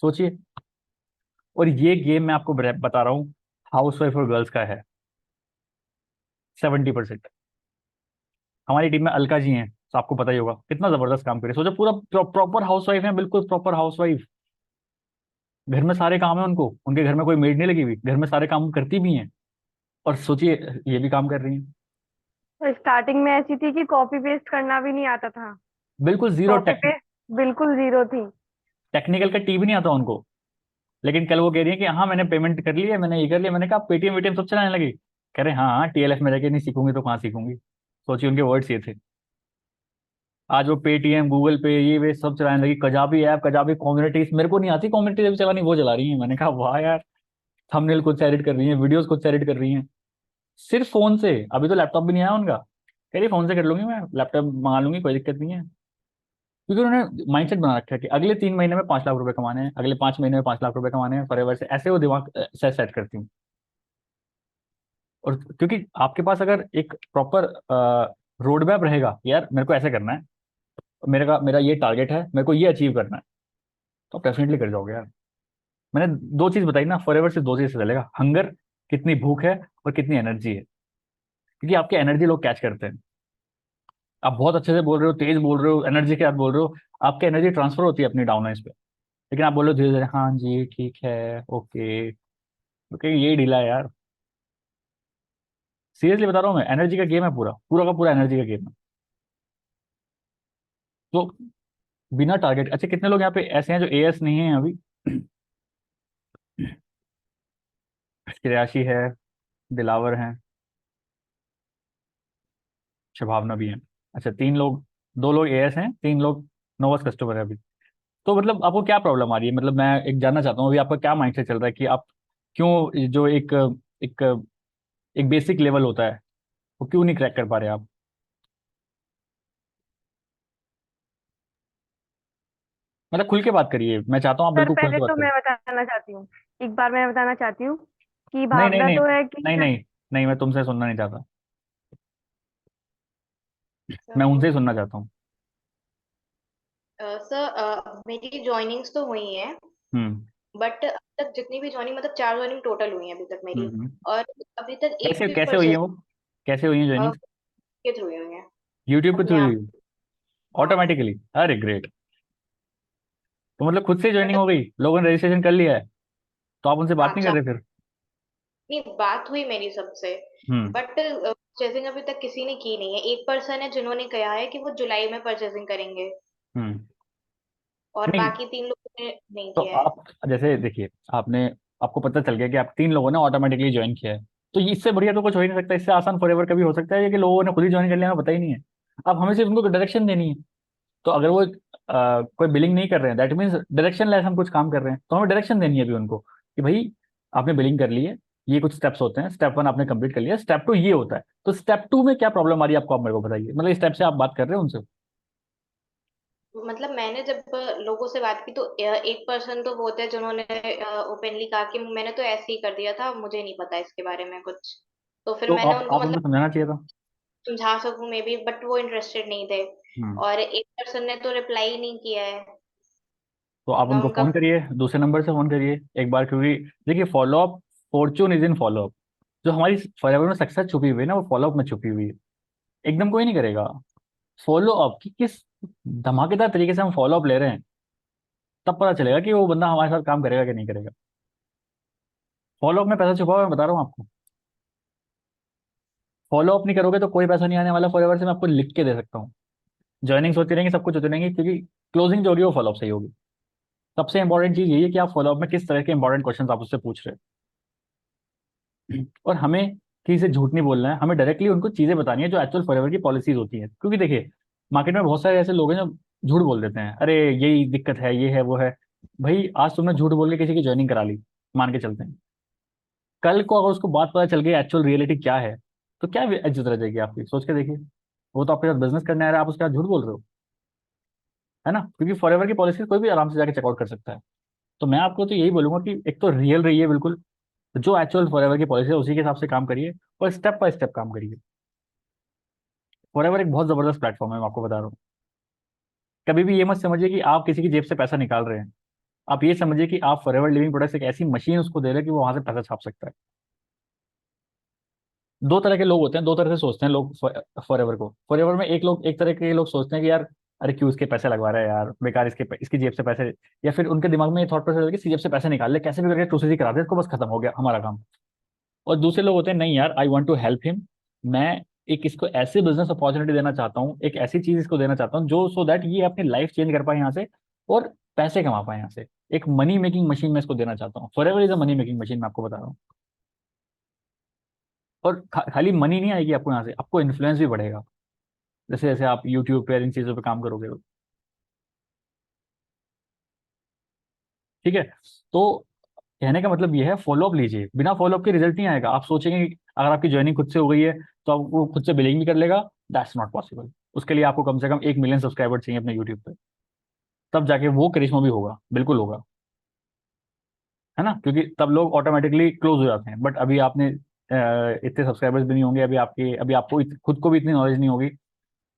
Speaker 1: सोचिए। और ये गेम मैं आपको बता रहा हूँ, हाउस वाइफ और गर्ल्स का है। 70%। हमारी टीम में अलका जी हैं, तो आपको पता ही होगा कितना जबरदस्त काम करे। सोचो, पूरा प्रॉपर हाउस वाइफ है, बिल्कुल प्रॉपर हाउस वाइफ। घर में सारे काम है उनको, उनके घर में कोई मेड नहीं लगी हुई, घर में सारे काम करती भी हैं। और सोचिए, ये भी काम कर रही हैं।
Speaker 3: तो स्टार्टिंग में ऐसी थी कि कॉपी पेस्ट करना भी नहीं आता था।
Speaker 1: बिल्कुल जीरो
Speaker 3: कॉपी पेस्ट बिल्कुल जीरो थी।
Speaker 1: टेक्निकल का टी भी नहीं आता उनको। लेकिन कल वो कह रही है कि हाँ मैंने पेमेंट कर ली है, मैंने ये कर लिया। मैंने कहा पेटीएम वेटीएम सब चलाने लगी। कह रहे हाँ हाँ, टीएलएफ में जाके नहीं सीखूंगी तो कहाँ सीखूंगी। सोचिए, उनके वर्ड्स ये थे। आज वो पेटीएम, गूगल पे, ये वे सब चलाने लगी। कजाबी ऐप, कजाबी कम्युनिटीज, मेरे को नहीं आती कम्युनिटीज भी चलानी, वो चला रही है। मैंने कहा वाह यार, थंबनेल खुद से एडिट कर रही है, वीडियोस खुद से एडिट कर रही हैं, सिर्फ फोन से। अभी तो लैपटॉप भी नहीं आया उनका। कह रही फोन से कर लूंगी, मैं लैपटॉप मंगा लूंगी, कोई दिक्कत नहीं है। क्योंकि उन्होंने माइंडसेट बना रखा है कि अगले 3 महीने में 5 लाख रुपए कमाने हैं, अगले 5 महीने में 5 लाख रुपए कमाने हैं फॉरएवर से। ऐसे वो दिमाग से सेट करती हूँ। और क्योंकि आपके पास अगर एक प्रॉपर रोड मैप रहेगा, यार मेरे को ऐसे करना है, मेरा ये टारगेट है, मेरे को ये अचीव करना है, तो आप डेफिनेटली कर जाओगे यार। मैंने 2 चीज बताई ना, फॉरएवर से 2 चीज से चलेगा। हंगर, कितनी भूख है, और कितनी एनर्जी है। क्योंकि आपकी एनर्जी लोग कैच करते हैं। आप बहुत अच्छे से बोल रहे हो, तेज बोल रहे हो, एनर्जी के साथ बोल रहे हो, आपकी एनर्जी ट्रांसफर होती है अपनी डाउन पे। लेकिन आप बोलो धीरे धीरे, हाँ जी ठीक है, ओके ओके, ये ढीला है यार। सीरियसली बता रहा हूँ मैं, एनर्जी का गेम है, पूरा पूरा का पूरा एनर्जी का गेम है। तो बिना टारगेट, अच्छा कितने लोग यहाँ पे ऐसे हैं जो एएस नहीं है अभी? श्रेयाशी है, दिलावर हैं, शभावना भी है। अच्छा 3 लोग, 2 लोग एएस हैं, 3 लोग नोवस कस्टमर है अभी। तो मतलब आपको क्या प्रॉब्लम आ रही है? मतलब मैं एक जानना चाहता हूँ अभी आपका क्या माइंडसेट चल रहा है कि आप क्यों, जो एक एक बेसिक लेवल होता है, वो क्यों नहीं क्रैक कर पा रहे आप? मतलब खुल के बात करिए, मैं चाहता हूँ आप
Speaker 3: सर
Speaker 1: बिल्कुल खुल
Speaker 3: पहले
Speaker 1: के बात
Speaker 3: तो
Speaker 1: करें।
Speaker 3: मैं बताना चाहती हूँ, एक बार मैं बताना चाहती हूँ कि
Speaker 1: नहीं नहीं
Speaker 3: भावना
Speaker 1: नहीं
Speaker 3: तो है कि
Speaker 1: नहीं नहीं नहीं, मैं तुमसे सुनना नहीं चाहता, मैं
Speaker 5: सर
Speaker 1: उनसे ही सुनना चाहता हूँ।
Speaker 5: सर मेरी ज्वाइनिंग्स तो हुई हैं,
Speaker 1: हम्म
Speaker 5: बट अब तक जितनी भी ज्वाइनिंग, मतलब 4 ज्वाइनिंग टोटल हुई हैं अभी तक मेरी।
Speaker 1: हम्म।
Speaker 5: और अभी तक एक
Speaker 1: कैसे
Speaker 5: भी
Speaker 1: कैसे हुई है
Speaker 5: परचेज
Speaker 1: वो? कैसे हुई है ज्वाइनिंग?
Speaker 5: के थ्रू हुई हैं,
Speaker 1: यूट्यूब पे
Speaker 5: अपने
Speaker 1: थ्रू हुई?
Speaker 5: आप। हाँ,
Speaker 1: ऑटोमेटिकली? अरे ग्रेट। तो मतलब खुद से ज्वाइनिंग
Speaker 5: मतलब
Speaker 1: हो गई, लोगों ने रजिस्ट्रेशन कर लिया है, तो आप उनसे बात
Speaker 5: हाँ
Speaker 1: नहीं कर
Speaker 5: चार,
Speaker 1: रहे फिर?
Speaker 5: नहीं बात हुई मेरी सबसे,
Speaker 1: हम्म
Speaker 5: बट परचेजिंग अभी तक किसी ने की नहीं है। एक पर्सन है जिन्होंने कहा है कि वो जुलाई में परचेजिंग करेंगे,
Speaker 1: हम्म।
Speaker 5: और
Speaker 1: नहीं,
Speaker 5: बाकी 3 लोगों ने नहीं
Speaker 1: तो
Speaker 5: किया है।
Speaker 1: आप जैसे देखिए, आपने, आपको पता चल गया कि आप 3 लोगों ने ऑटोमेटिकली ज्वाइन किया है, तो इससे बढ़िया तो कुछ हो ही नहीं सकता। इससे आसान फॉरएवर कभी हो सकता है कि लोगों ने खुद ही ज्वाइन कर लिया, हमें पता ही नहीं है। अब हमें सिर्फ उनको डायरेक्शन देनी है। तो अगर वो कोई बिलिंग नहीं कर रहे हैं, दैट मीन्स डायरेक्शन लेस हम कुछ काम कर रहे हैं, तो हमें डायरेक्शन देनी है अभी उनको कि भाई आपने बिलिंग कर ली है, ये कुछ स्टेप्स होते हैं, स्टेप 1 आपने कंप्लीट कर लिया, स्टेप 2 ये होता है, तो स्टेप 2 में क्या प्रॉब्लम आ रही है आपको, आप मेरे को बताइए। मतलब इस स्टेप से आप बात कर रहे हो उनसे?
Speaker 5: मतलब मैंने जब लोगों से बात की तो एक पर्सन तो वो थे जिन्होंने ओपनली कहा कि मैंने तो ऐसे ही कर दिया था, मुझे नहीं पता इसके बारे में कुछ। तो फिर
Speaker 1: तो
Speaker 5: मैंने
Speaker 1: आप
Speaker 5: उनको
Speaker 1: आप उनको
Speaker 5: मतलब
Speaker 1: समझाना चाहिए था।
Speaker 5: समझा सकूं मे बी, बट वो इंटरेस्टेड नहीं थे।
Speaker 1: हम्म।
Speaker 5: और एक पर्सन ने तो रिप्लाई ही नहीं किया है
Speaker 1: तो आप
Speaker 5: ना
Speaker 1: उनको
Speaker 5: उनका।
Speaker 1: फोन करिए, दूसरे नंबर से फोन करिए एक बार, क्योंकि देखिए follow up, Fortune is in follow up. जो हमारी फॉरएवर में सक्सेस छुपी हुई है ना, वो फॉलोअप में छुपी हुई है। एकदम कोई नहीं करेगा फॉलो अप की, किस धमाकेदार तरीके से हम फॉलो अप ले रहे हैं, तब पता चलेगा कि वो बंदा हमारे साथ काम करेगा कि नहीं करेगा। फॉलो अप में पैसा छुपा हुआ है, मैं बता रहा हूँ आपको। फॉलो अप नहीं करोगे तो कोई पैसा नहीं आने वाला फॉरएवर से, मैं आपको लिख के दे सकता हूँ। ज्वाइनिंग्स होती रहेंगी, सब कुछ होती रहेंगी, क्योंकि क्लोजिंग जो होगी वो फॉलो अप से ही होगी। सबसे इंपॉर्टेंट चीज यही है कि आप फॉलो अप में किस तरह के इंपॉर्टेंट क्वेश्चन आप उससे पूछ रहे हैं। और हमें किसी से झूठ नहीं बोलना है, हमें डायरेक्टली उनको चीजें बतानी है जो एक्चुअल फॉरएवर की पॉलिसीज होती हैं। क्योंकि देखिए मार्केट में बहुत सारे ऐसे लोग हैं जो झूठ बोल देते हैं, अरे यही दिक्कत है, ये है वो है। भाई आज तुमने झूठ बोल के किसी की ज्वाइनिंग करा ली, मान के चलते हैं, कल को अगर उसको बात पता चल गई एक्चुअल रियलिटी क्या है, तो क्या इज्जत रह जाएगी आपकी? सोच के देखिए। वो तो आपके साथ बिजनेस करने आ रहा है, आप उसके साथ झूठ बोल रहे हो, है ना? क्योंकि फॉरएवर की पॉलिसी कोई भी आराम से जाके चेकआउट कर सकता है। तो मैं आपको तो यही बोलूंगा कि एक तो रियल रहिए बिल्कुल, जो एक्चुअल फॉरएवर की पॉलिसी है उसी के हिसाब से काम करिए, और स्टेप बाय स्टेप काम करिए। फॉरएवर एक बहुत जबरदस्त प्लेटफॉर्म है, मैं आपको बता रहा हूँ। कभी भी ये मत समझिए कि आप किसी की जेब से पैसा निकाल रहे हैं, आप ये समझिए कि आप फॉरएवर लिविंग प्रोडक्ट्स एक ऐसी मशीन उसको दे रहे हैं कि वो वहां से पैसा छाप सकता है। दो तरह के लोग होते हैं, दो तरह से सोचते हैं लोग फॉरएवर को। फॉरएवर में एक तरह के लोग सोचते हैं कि यार अरे क्यों इसके पैसे लगवा रहा है यार, बेकार इसकी जेब से पैसे, या फिर उनके दिमाग में ये थॉट प्रोसेस है कि इसकी जेब से पैसे निकाल ले, कैसे भी करके प्रोसेस करा दे इसको, बस खत्म हो गया हमारा काम। और दूसरे लोग होते हैं, नहीं यार I want to help him, मैं एक इसको ऐसे बिजनेस अपॉर्चुनिटी देना चाहता हूँ, एक ऐसी चीज इसको देना चाहता हूँ जो सो दैट ये अपनी लाइफ चेंज कर पाए यहाँ से, और पैसे कमा पाए यहाँ से। एक मनी मेकिंग मशीन मैं इसको देना चाहता हूँ। Forever is a money making machine, मैं आपको बता रहा हूँ। और खाली मनी नहीं आएगी आपको यहाँ से, आपको इन्फ्लुएंस भी बढ़ेगा, जैसे जैसे आप यूट्यूब पे इन चीजों पे काम करोगे। ठीक है। तो कहने का मतलब ये है, फॉलोअप लीजिए, बिना फॉलोअप के रिजल्ट नहीं आएगा। आप सोचेंगे कि अगर आपकी ज्वाइनिंग खुद से हो गई है तो आप वो खुद से बिलिंग भी कर लेगा, दैट्स नॉट पॉसिबल। उसके लिए आपको कम से कम 1 मिलियन सब्सक्राइबर चाहिए अपने यूट्यूब पे, तब जाके वो करिश्मा भी होगा, बिल्कुल होगा, है ना? क्योंकि तब लोग ऑटोमेटिकली क्लोज हो जाते हैं। बट अभी आपने इतने सब्सक्राइबर्स भी नहीं होंगे, अभी आपको खुद को भी इतनी नॉलेज नहीं होगी।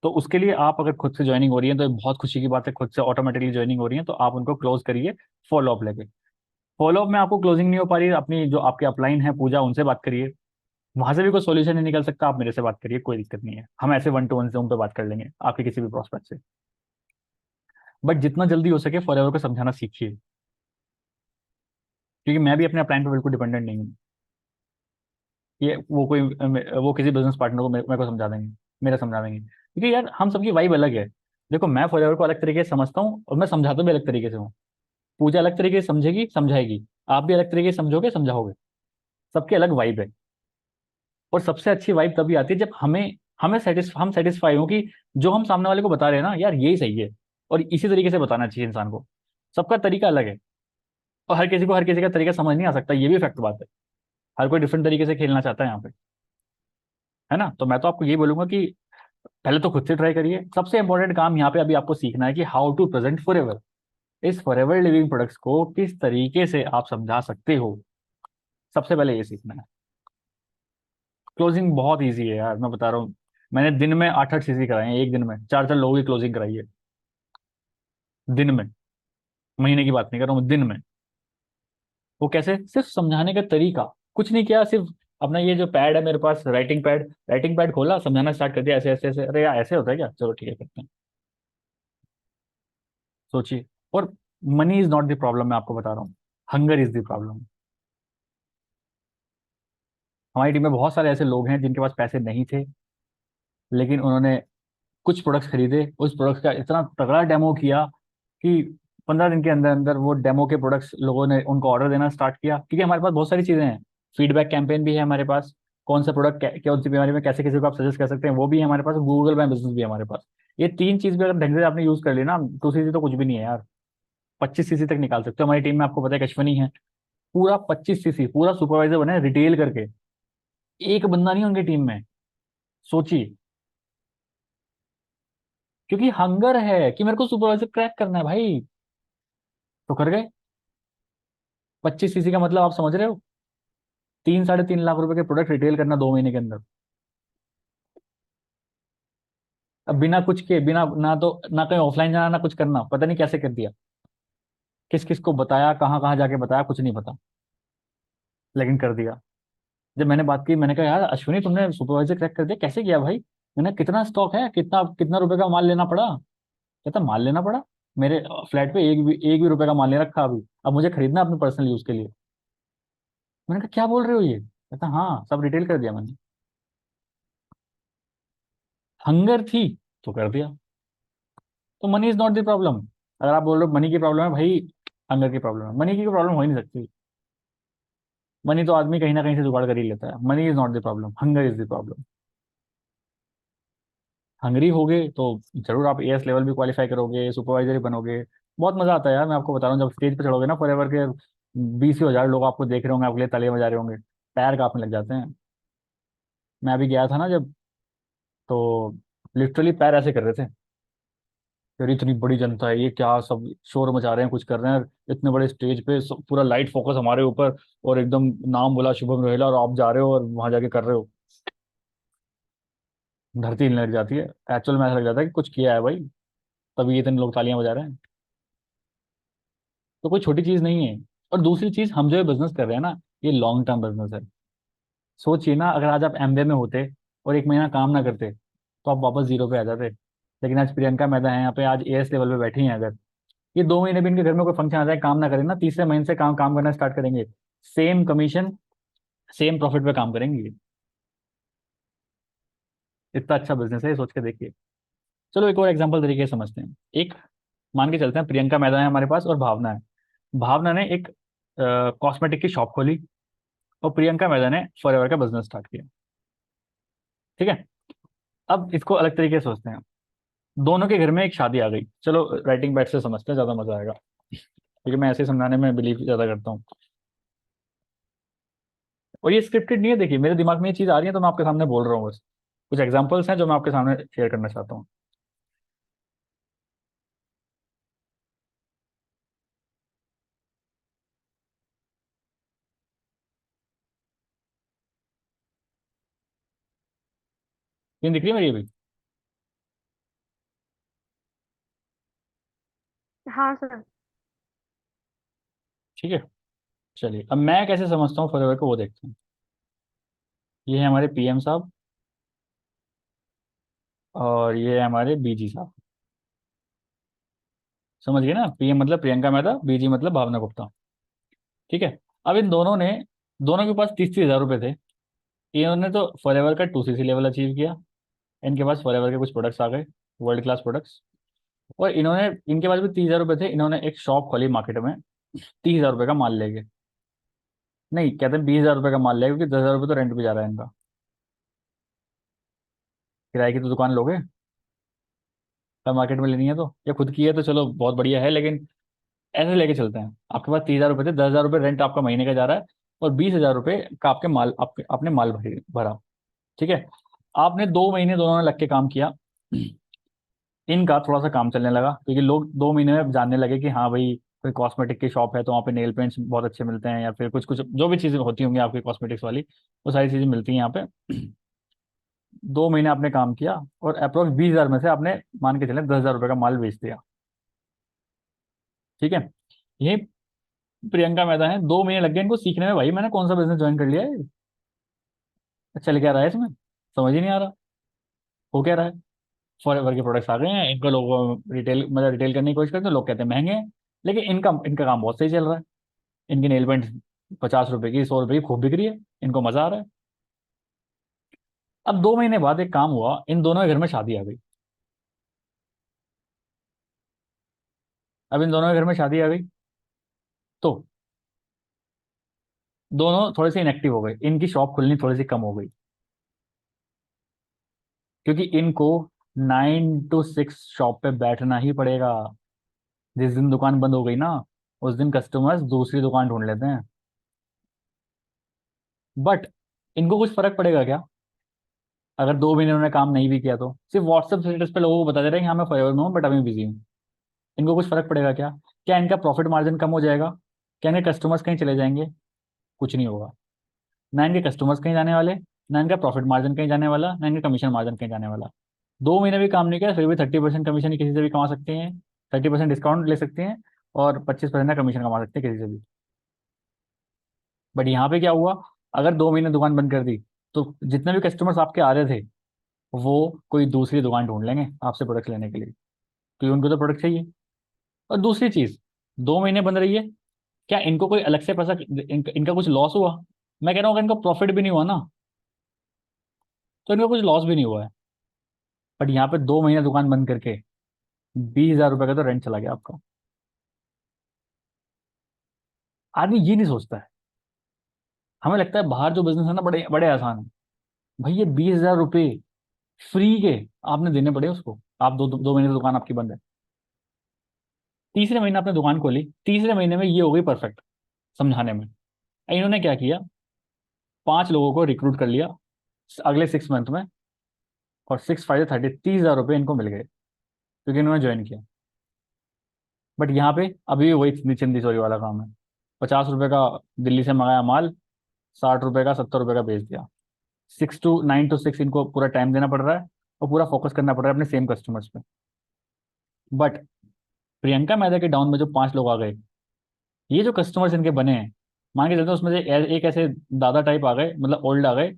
Speaker 1: तो उसके लिए आप अगर खुद से ज्वाइनिंग हो रही है तो ये बहुत खुशी की बात है, खुद से ऑटोमेटिकली ज्वाइनिंग हो रही है तो आप उनको क्लोज करिए फॉलोअप लेके। फॉलोअप में आपको क्लोजिंग नहीं हो पा रही है, अपनी जो आपके अपलाइन है पूजा, उनसे बात करिए। वहां से भी कोई सोल्यूशन नहीं निकल सकता, आप मेरे से बात करिए, कोई दिक्कत नहीं है, हम ऐसे 1 to 1 जूम पे बात कर लेंगे आपके किसी भी प्रोस्पेक्ट से। बट जितना जल्दी हो सके फॉरएवर को समझाना सीखिए, क्योंकि मैं भी अपने अपलाइन पे बिल्कुल डिपेंडेंट नहीं हूँ। ये वो किसी बिजनेस पार्टनर को मेरे को समझा देंगे, मेरा समझा देंगे, क्योंकि यार हम सबकी वाइब अलग है। देखो मैं फॉरएवर को अलग तरीके से समझता हूँ और मैं समझाता भी अलग तरीके से हूँ। पूजा अलग तरीके से समझेगी, समझाएगी। आप भी अलग तरीके से समझोगे, समझाओगे। सबकी अलग वाइब है। और सबसे अच्छी वाइब तभी आती है जब हम सेटिस्फाई हो कि जो हम सामने वाले को बता रहे हैं ना यार यही सही है, और इसी तरीके से बताना चाहिए इंसान को। सबका तरीका अलग है, और हर किसी का तरीका समझ नहीं आ सकता, ये भी फैक्ट बात है। हर कोई डिफरेंट तरीके से खेलना चाहता है यहाँ पे, है ना? तो मैं तो आपको ये बोलूंगा कि पहले तो खुद से ट्राई करिए। सबसे इंपॉर्टेंट काम यहाँ पे अभी आपको सीखना है कि हाउ टू प्रेजेंट फॉरएवर, इस फॉरएवर लिविंग प्रोडक्ट्स को किस तरीके से आप समझा सकते हो। सबसे पहले ये सीखना है। क्लोजिंग बहुत ईजी है यार, मैं बता रहा हूँ। मैंने दिन में 8-8 सीसी कराए हैं, एक दिन में 4-4 लोगों की क्लोजिंग कराई है, दिन में। महीने की बात नहीं कर रहा हूँ, दिन में। वो कैसे? सिर्फ समझाने का तरीका, कुछ नहीं किया, सिर्फ अपना ये जो पैड है मेरे पास, राइटिंग पैड खोला, समझाना स्टार्ट कर दिया, ऐसे ऐसे ऐसे, अरे यार ऐसे होता है क्या, चलो ठीक है करते हैं। सोचिए। और money is not the problem, मैं आपको बता रहा हूँ, हंगर इज द प्रॉब्लम। हमारी टीम में बहुत सारे ऐसे लोग हैं जिनके पास पैसे नहीं थे, लेकिन उन्होंने कुछ प्रोडक्ट्स खरीदे, उस प्रोडक्ट्स का इतना तगड़ा डेमो किया कि 15 दिन के अंदर अंदर वो डेमो के प्रोडक्ट्स लोगों ने उनको ऑर्डर देना स्टार्ट किया। क्योंकि हमारे पास बहुत सारी चीजें हैं, फीडबैक कैंपेन भी है हमारे पास, कौन सा प्रोडक्ट कौन सी बीमारी में कैसे किसी को आप सजेस्ट कर सकते हैं वो भी है हमारे पास, गूगल माई बिजनेस भी है हमारे पास। ये 3 चीज भी अगर ढंग से आपने यूज कर ली ना, 2 सीसी तो कुछ भी नहीं है यार। 25 सीसी तक निकाल सकते हो। हमारी टीम में आपको पता है अश्वनी है, पूरा 25 सीसी, पूरा सुपरवाइजर बने रिटेल करके। एक बंदा नहीं उनकी टीम में। सोचिए। क्योंकि हंगर है कि मेरे को सुपरवाइजर क्रैक करना है भाई, तो कर गए। 25 सीसी का मतलब आप समझ रहे हो, 3-3.5 लाख रुपए के प्रोडक्ट रिटेल करना 2 महीने के अंदर। अब बिना कुछ के, बिना ना तो ना कहीं ऑफलाइन जाना ना कुछ करना, पता नहीं कैसे कर दिया, किस किस को बताया, कहाँ कहाँ जाके बताया, कुछ नहीं पता, लेकिन कर दिया। जब मैंने बात की, मैंने कहा यार अश्विनी तुमने सुपरवाइजर क्रैक कर दिया, कैसे किया भाई? मैंने कितना स्टॉक है, कितना कितना रुपए का माल लेना पड़ा? कहता माल लेना पड़ा, मेरे फ्लैट पे एक भी रुपए का माल नहीं रखा अभी, अब मुझे खरीदना है अपने पर्सनल यूज के लिए। मैंने कहा क्या बोल रहे हो ये? कहता हाँ सब रिटेल कर दिया मैंने। हंगर थी तो कर दिया। तो money is not the problem. अगर आप बोल रहे हो मनी की प्रॉब्लम है, भाई हंगर की प्रॉब्लम है। मनी की प्रॉब्लम हो ही नहीं सकती। मनी तो आदमी कहीं ना कहीं से जुगाड़ कर ही लेता है, money is not the problem, hunger is the problem. Hungary होगे तो जरूर आप एएस लेवल भी क्वालिफाई करोगे, सुपरवाइजर बनोगे, बहुत मजा आता है यार। मैं आपको बता रहा हूँ, जब स्टेज पे चढ़ोगे ना, फॉरएवर के 20,000 लोग आपको देख रहे होंगे, आपके लिए तालियां बजा रहे होंगे, पैर कांपने लग जाते हैं। मैं अभी गया था ना जब, तो लिटरली पैर ऐसे कर रहे थे, यार इतनी बड़ी जनता है, ये क्या सब शोर मचा रहे हैं, कुछ कर रहे हैं, इतने बड़े स्टेज पे पूरा लाइट फोकस हमारे ऊपर, और एकदम नाम बोला शुभम रोहेला, और आप जा रहे हो और वहां जाके कर रहे हो, धरती हिलने लग जाती है। एक्चुअल में ऐसा लग जाता है कि कुछ किया है भाई, तभी इतने लोग तालियां बजा रहे हैं। तो कोई छोटी चीज नहीं है। और दूसरी चीज, हम जो बिजनेस कर रहे हैं ना, ये लॉन्ग टर्म बिजनेस है। सोचिए ना, अगर आज आप एमबीए में होते और एक महीना काम ना करते, तो आप वापस जीरो पे आ जाते। लेकिन आज प्रियंका मैदा है यहाँ पे, आज एएस लेवल पे बैठी हैं, अगर ये 2 महीने भी इनके घर में कोई फंक्शन आ जाए, काम ना करें ना, तीसरे महीने से काम काम करना स्टार्ट करेंगे, सेम कमीशन, सेम प्रॉफिट पे काम करेंगे ये। इतना अच्छा बिजनेस है, ये सोच के देखिए। चलो एक और एग्जांपल तरीके से समझते हैं। एक मान के चलते हैं, प्रियंका मैदा है हमारे पास और भावना है। भावना ने एक कॉस्मेटिक की शॉप खोली, और प्रियंका मैदा ने फॉरएवर का बिजनेस स्टार्ट किया। ठीक है, अब इसको अलग तरीके से सोचते हैं। दोनों के घर में एक शादी आ गई, चलो राइटिंग बैठ से समझते हैं, ज्यादा मजा आएगा, क्योंकि मैं ऐसे समझाने में बिलीव ज्यादा करता हूँ। और ये स्क्रिप्टेड नहीं है, देखिए मेरे दिमाग में ये चीज आ रही है तो मैं आपके सामने बोल रहा हूँ बस। कुछ एग्जांपल्स हैं जो मैं आपके सामने शेयर करना चाहता हूँ। ये दिख रही है मेरी अभी?
Speaker 3: हाँ सर।
Speaker 1: ठीक है, चलिए अब मैं कैसे समझता हूँ फॉरएवर को वो देखते हैं। ये है हमारे पीएम साहब, और ये है हमारे बीजी साहब। समझ गए ना, पीएम मतलब प्रियंका मेहता, बीजी मतलब भावना गुप्ता। ठीक है, अब इन दोनों ने, दोनों के पास 30-30 हज़ार रुपए थे। इन्होंने तो फॉरएवर का 2CC लेवल अचीव किया, इनके पास फॉरएवर के कुछ प्रोडक्ट्स आ गए, वर्ल्ड क्लास प्रोडक्ट्स। और इन्होंने, इनके पास भी 30,000 रुपए थे, इन्होंने एक शॉप खोली मार्केट में, 30,000 रुपए का माल लेके। नहीं, कहते हैं 20,000 रुपए का माल लेगा, क्योंकि 10,000 रुपए तो रेंट पे जा रहा है इनका। किराए की तो दुकान लोगे, अब मार्केट में लेनी है तो, या खुद की है तो चलो बहुत बढ़िया है, लेकिन ऐसे लेके चलते हैं। आपके पास 30,000 रुपए थे, 10,000 रुपए रेंट आपका महीने का जा रहा है, और 20,000 रुपए का आपके माल, आपके आपने माल भरा। ठीक है, आपने 2 महीने दोनों ने लग के काम किया। इनका थोड़ा सा काम चलने लगा, क्योंकि लोग 2 महीने में जानने लगे कि हाँ भाई, कोई कॉस्मेटिक की शॉप है तो वहाँ पे नेल पेंट्स बहुत अच्छे मिलते हैं, या फिर कुछ कुछ जो भी चीज़ें होती होंगी आपकी कॉस्मेटिक्स वाली, वो सारी चीज़ें मिलती हैं यहाँ पे। 2 महीने आपने काम किया, और अप्रोक्स 20,000 में से आपने, मान के चले, 10,000 रुपये का माल बेच दिया। ठीक है, यही प्रियंका मेहता है, 2 महीने लग गए इनको सीखने में, भाई मैंने कौन सा बिजनेस ज्वाइन कर लिया है, चल क्या रहा है इसमें, समझ ही नहीं आ रहा हो क्या रहा है। फॉरएवर के प्रोडक्ट्स आ गए हैं, इनको लोग रिटेल, मतलब रिटेल करने की कोशिश करते हैं, लोग कहते हैं महंगे हैं, लेकिन इनका इनका काम बहुत सही चल रहा है। इनकी नेल पेंट 50 रुपए की, 100 रुपए की खूब बिक रही है, इनको मजा आ रहा है। अब 2 महीने बाद एक काम हुआ, इन दोनों के घर में शादी आ गई। अब इन दोनों के घर में शादी आ गई, तो दोनों थोड़े से इनएक्टिव हो गए, इनकी शॉप खुलनी थोड़ी सी कम हो गई, क्योंकि इनको 9 to 6 शॉप पे बैठना ही पड़ेगा। जिस दिन दुकान बंद हो गई ना, उस दिन कस्टमर्स दूसरी दुकान ढूंढ लेते हैं। बट इनको कुछ फर्क पड़ेगा क्या, अगर 2 महीने उन्होंने काम नहीं भी किया तो? सिर्फ व्हाट्सएप स्टेटस पे लोगों को बता दे रहे हैं कि हाँ मैं फॉरएवर में हूँ, बट अभी बिजी हूँ। इनको कुछ फर्क पड़ेगा क्या? क्या इनका प्रॉफिट मार्जिन कम हो जाएगा? क्या इनके कस्टमर्स कहीं चले जाएंगे? कुछ नहीं होगा। ना इनके कस्टमर्स कहीं जाने वाले, ना इनका प्रॉफिट मार्जिन कहीं जाने वाला, ना इनका कमीशन मार्जिन कहीं जाने वाला। 2 महीने भी काम नहीं किया, फिर भी 30% कमीशन किसी से भी कमा सकते हैं, 30% डिस्काउंट ले सकते हैं, और 25% का कमीशन कमा सकते हैं किसी से भी। बट यहाँ पे क्या हुआ, अगर 2 महीने दुकान बंद कर दी, तो जितने भी कस्टमर्स आपके आ रहे थे, वो कोई दूसरी दुकान ढूंढ लेंगे आपसे प्रोडक्ट लेने के लिए, क्योंकि उनको तो प्रोडक्ट चाहिए। और दूसरी चीज, 2 महीने बंद रही है, क्या इनको कोई अलग से पैसा, इनका कुछ लॉस हुआ? मैं कह रहा हूँ अगर इनका प्रॉफिट भी नहीं हुआ ना, तो इनका कुछ लॉस भी नहीं हुआ है। बट यहाँ पे 2 महीने दुकान बंद करके 20,000 रुपये का तो रेंट चला गया आपका। आदमी ये नहीं सोचता है, हमें लगता है बाहर जो बिजनेस है ना बड़े बड़े आसान है। भाई ये 20,000 रुपये फ्री के आपने देने पड़े उसको। आप दो महीने से दुकान आपकी बंद है, तीसरे महीने आपने दुकान खोली, तीसरे महीने में ये हो गई परफेक्ट समझाने में। इन्होंने क्या किया, 5 लोगों को रिक्रूट कर लिया अगले 6 मंथ में, और 6 5 30 30,000 रुपये इनको मिल गए क्योंकि इन्होंने ज्वाइन किया। बट यहाँ पे अभी भी वही निचिंदी चोरी वाला काम है। 50 रुपये का दिल्ली से मंगाया माल, 60 रुपये का 70 रुपये का बेच दिया। 9 to 6 इनको पूरा टाइम देना पड़ रहा है और पूरा फोकस करना पड़ रहा है अपने सेम कस्टमर्स पे। बट प्रियंका मैदा के डाउन में जो 5 लोग आ गए, ये जो कस्टमर्स इनके बने हैं, मान के चलते हैं उसमें से एक ऐसे दादा टाइप आ गए, मतलब ओल्ड आ गए,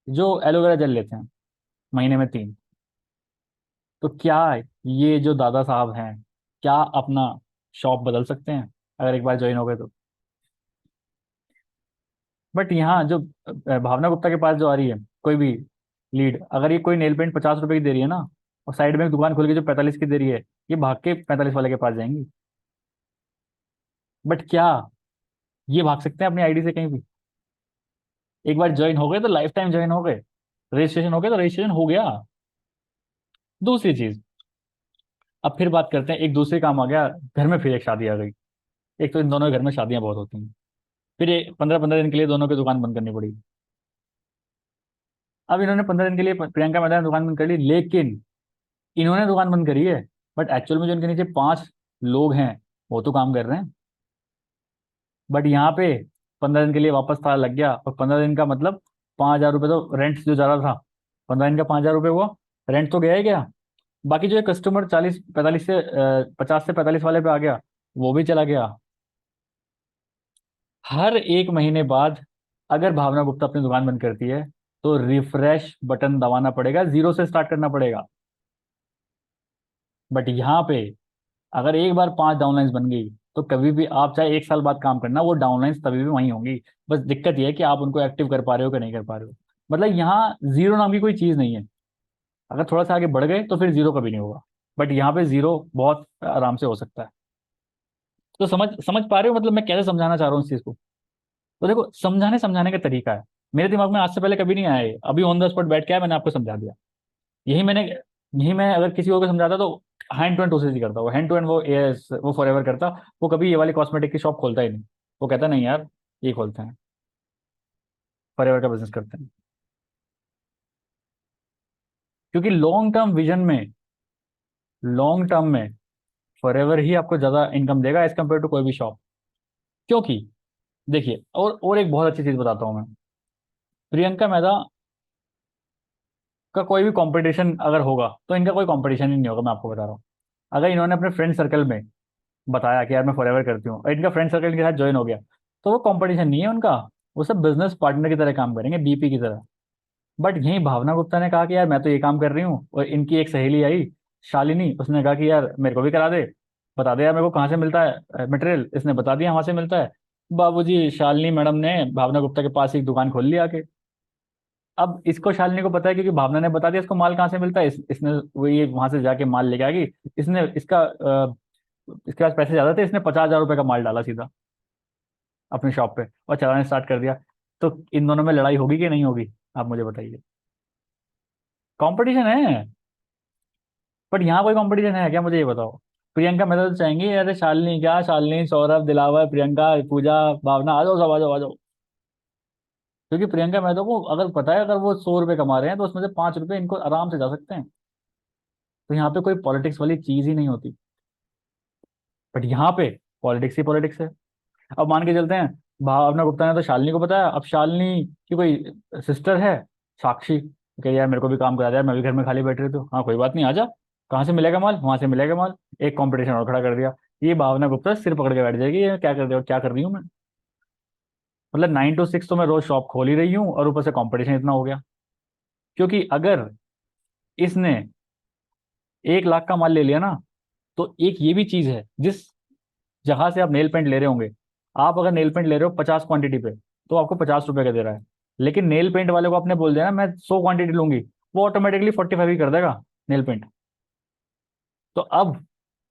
Speaker 1: जो एलोवेरा जेल लेते हैं महीने में 3। तो क्या ये जो दादा साहब हैं, क्या अपना शॉप बदल सकते हैं अगर एक बार ज्वाइन हो गए तो? बट यहाँ जो भावना गुप्ता के पास जो आ रही है कोई भी लीड, अगर ये कोई नेल पेंट 50 रुपए की दे रही है ना, और साइड में एक दुकान खोल के जो 45 की दे रही है, ये भाग के 45 वाले के पास जाएंगी। बट क्या ये भाग सकते हैं अपनी आईडी से कहीं भी? एक बार ज्वाइन हो गए तो लाइफ टाइम ज्वाइन हो गए, रजिस्ट्रेशन हो गया तो रजिस्ट्रेशन हो गया। दूसरी चीज, अब फिर बात करते हैं, एक दूसरे काम आ गया, घर में फिर एक शादी आ गई। एक तो इन दोनों के घर में शादियां बहुत होती हैं, फिर ये 15 15 दिन के लिए दोनों की दुकान बंद करनी पड़ी। अब इन्होंने 15 दिन के लिए प्रियंका मैदा ने दुकान बंद कर ली, लेकिन इन्होंने दुकान बंद करी है, बट एक्चुअल में जो इनके नीचे 5 लोग हैं वो तो काम कर रहे हैं। बट यहाँ पे 15 दिन के लिए वापस ताला लग गया, और 15 दिन का मतलब 5,000 रुपये तो रेंट जो जा रहा था, 15 दिन का 5,000 रुपये हुआ, रेंट तो गया ही गया। बाकी जो एक कस्टमर 50 से 45 वाले पे आ गया, वो भी चला गया। हर एक महीने बाद अगर भावना गुप्ता अपनी दुकान बंद करती है तो रिफ्रेश बटन दबाना पड़ेगा, जीरो से स्टार्ट करना पड़ेगा। बट यहाँ पे अगर एक बार 5 डाउनलाइंस बन गई तो कभी भी आप चाहे 1 साल बाद काम करना, वो डाउनलाइंस तभी भी वहीं होंगी। बस दिक्कत यह है कि आप उनको एक्टिव कर पा रहे हो कि नहीं कर पा रहे हो। मतलब यहाँ जीरो नाम की कोई चीज़ नहीं है। अगर थोड़ा सा आगे बढ़ गए तो फिर जीरो कभी नहीं होगा, बट यहाँ पे जीरो बहुत आराम से हो सकता है। तो समझ समझ पा रहे हो मतलब मैं कैसे समझाना चाह रहा हूँ इस चीज़ को? तो देखो, समझाने समझाने का तरीका है। मेरे दिमाग में आज से पहले कभी नहीं आया ये, अभी ऑन द स्पॉट बैठ के आया, मैंने आपको समझा दिया। यही मैं अगर किसी और को समझाता तो हैंड टू हैंड प्रोसेस ही करता, वो हैंड टू हैंड वो फॉरएवर करता। वो कभी ये वाली कॉस्मेटिक की शॉप खोलता ही नहीं। वो कहता नहीं यार, ये खोलते हैं, फॉरएवर का बिजनेस करते हैं। क्योंकि लॉन्ग टर्म में फॉरएवर ही आपको ज्यादा इनकम देगा एज कम्पेयर टू कोई भी शॉप। क्योंकि देखिए, और एक बहुत अच्छी चीज बताता हूँ मैं। प्रियंका मैदा का कोई भी कंपटीशन अगर होगा तो इनका कोई कंपटीशन ही नहीं होगा, मैं आपको बता रहा हूँ। अगर इन्होंने अपने फ्रेंड सर्कल में बताया कि यार मैं फॉरएवर करती हूँ, और इनका फ्रेंड सर्कल के साथ ज्वाइन हो गया, तो वो कंपटीशन नहीं है उनका। वो सब बिजनेस पार्टनर की तरह काम करेंगे, बीपी की तरह। बट यही भावना गुप्ता ने कहा कि यार मैं तो ये काम कर रही हूँ, और इनकी एक सहेली आई शालिनी, उसने कहा कि यार मेरे को भी करा दे, बता दे यार मेरे को कहाँ से मिलता है मटेरियल। इसने बता दिया वहां से मिलता है। बाबूजी, शालिनी मैडम ने भावना गुप्ता के पास एक दुकान खोल ली आके। अब इसको शालिनी को पता है क्योंकि भावना ने बता दिया इसको माल कहाँ से मिलता है, इसने वो ये वहां से जाके माल लेके आ गई। इसने इसके पास पैसे ज्यादा थे, इसने 50,000 रुपये का माल डाला सीधा अपनी शॉप पे और चलाने स्टार्ट कर दिया। तो इन दोनों में लड़ाई होगी कि नहीं होगी, आप मुझे बताइए। कंपटीशन है, बट यहाँ कोई कंपटीशन है क्या, मुझे ये बताओ। प्रियंका मैं तो चाहेंगी अरे शालिनी, क्या शालिनी, सौरभ, दिलावर, प्रियंका, पूजा, भावना, आ जाओ सब, आ जाओ आ जाओ। क्योंकि प्रियंका मैदा को अगर पता है अगर वो 100 रुपये कमा रहे हैं तो उसमें से 5 रुपये इनको आराम से जा सकते हैं। तो यहाँ पे कोई पॉलिटिक्स वाली चीज ही नहीं होती। बट यहाँ पे पॉलिटिक्स ही पॉलिटिक्स है। अब मान के चलते हैं, भावना गुप्ता ने तो शालिनी को बताया, अब शालिनी की कोई सिस्टर है साक्षी, कह यार मेरे को भी काम करा दिया, मैं भी घर में खाली बैठ रही थी, हाँ कोई बात नहीं, आजा, कहाँ से मिलेगा माल, वहां से मिलेगा माल। एक कंपटीशन और खड़ा कर दिया। ये भावना गुप्ता सिर पकड़ के बैठ जाएगी, ये क्या कर दिया, क्या कर रही हूँ मैं। मतलब 9 to 6 तो मैं रोज शॉप खोल ही रही हूँ, और ऊपर से कंपटीशन इतना हो गया। क्योंकि अगर इसने 1 लाख का माल ले लिया ना, तो एक ये भी चीज है, जिस जहां से आप नेल पेंट ले रहे होंगे, आप अगर नेल पेंट ले रहे हो 50 क्वांटिटी पे, तो आपको 50 रुपए का दे रहा है। लेकिन नेल पेंट वाले को आपने बोल दिया ना मैं 100 क्वांटिटी लूंगी, वो ऑटोमेटिकली 45 ही कर देगा नेल पेंट। तो अब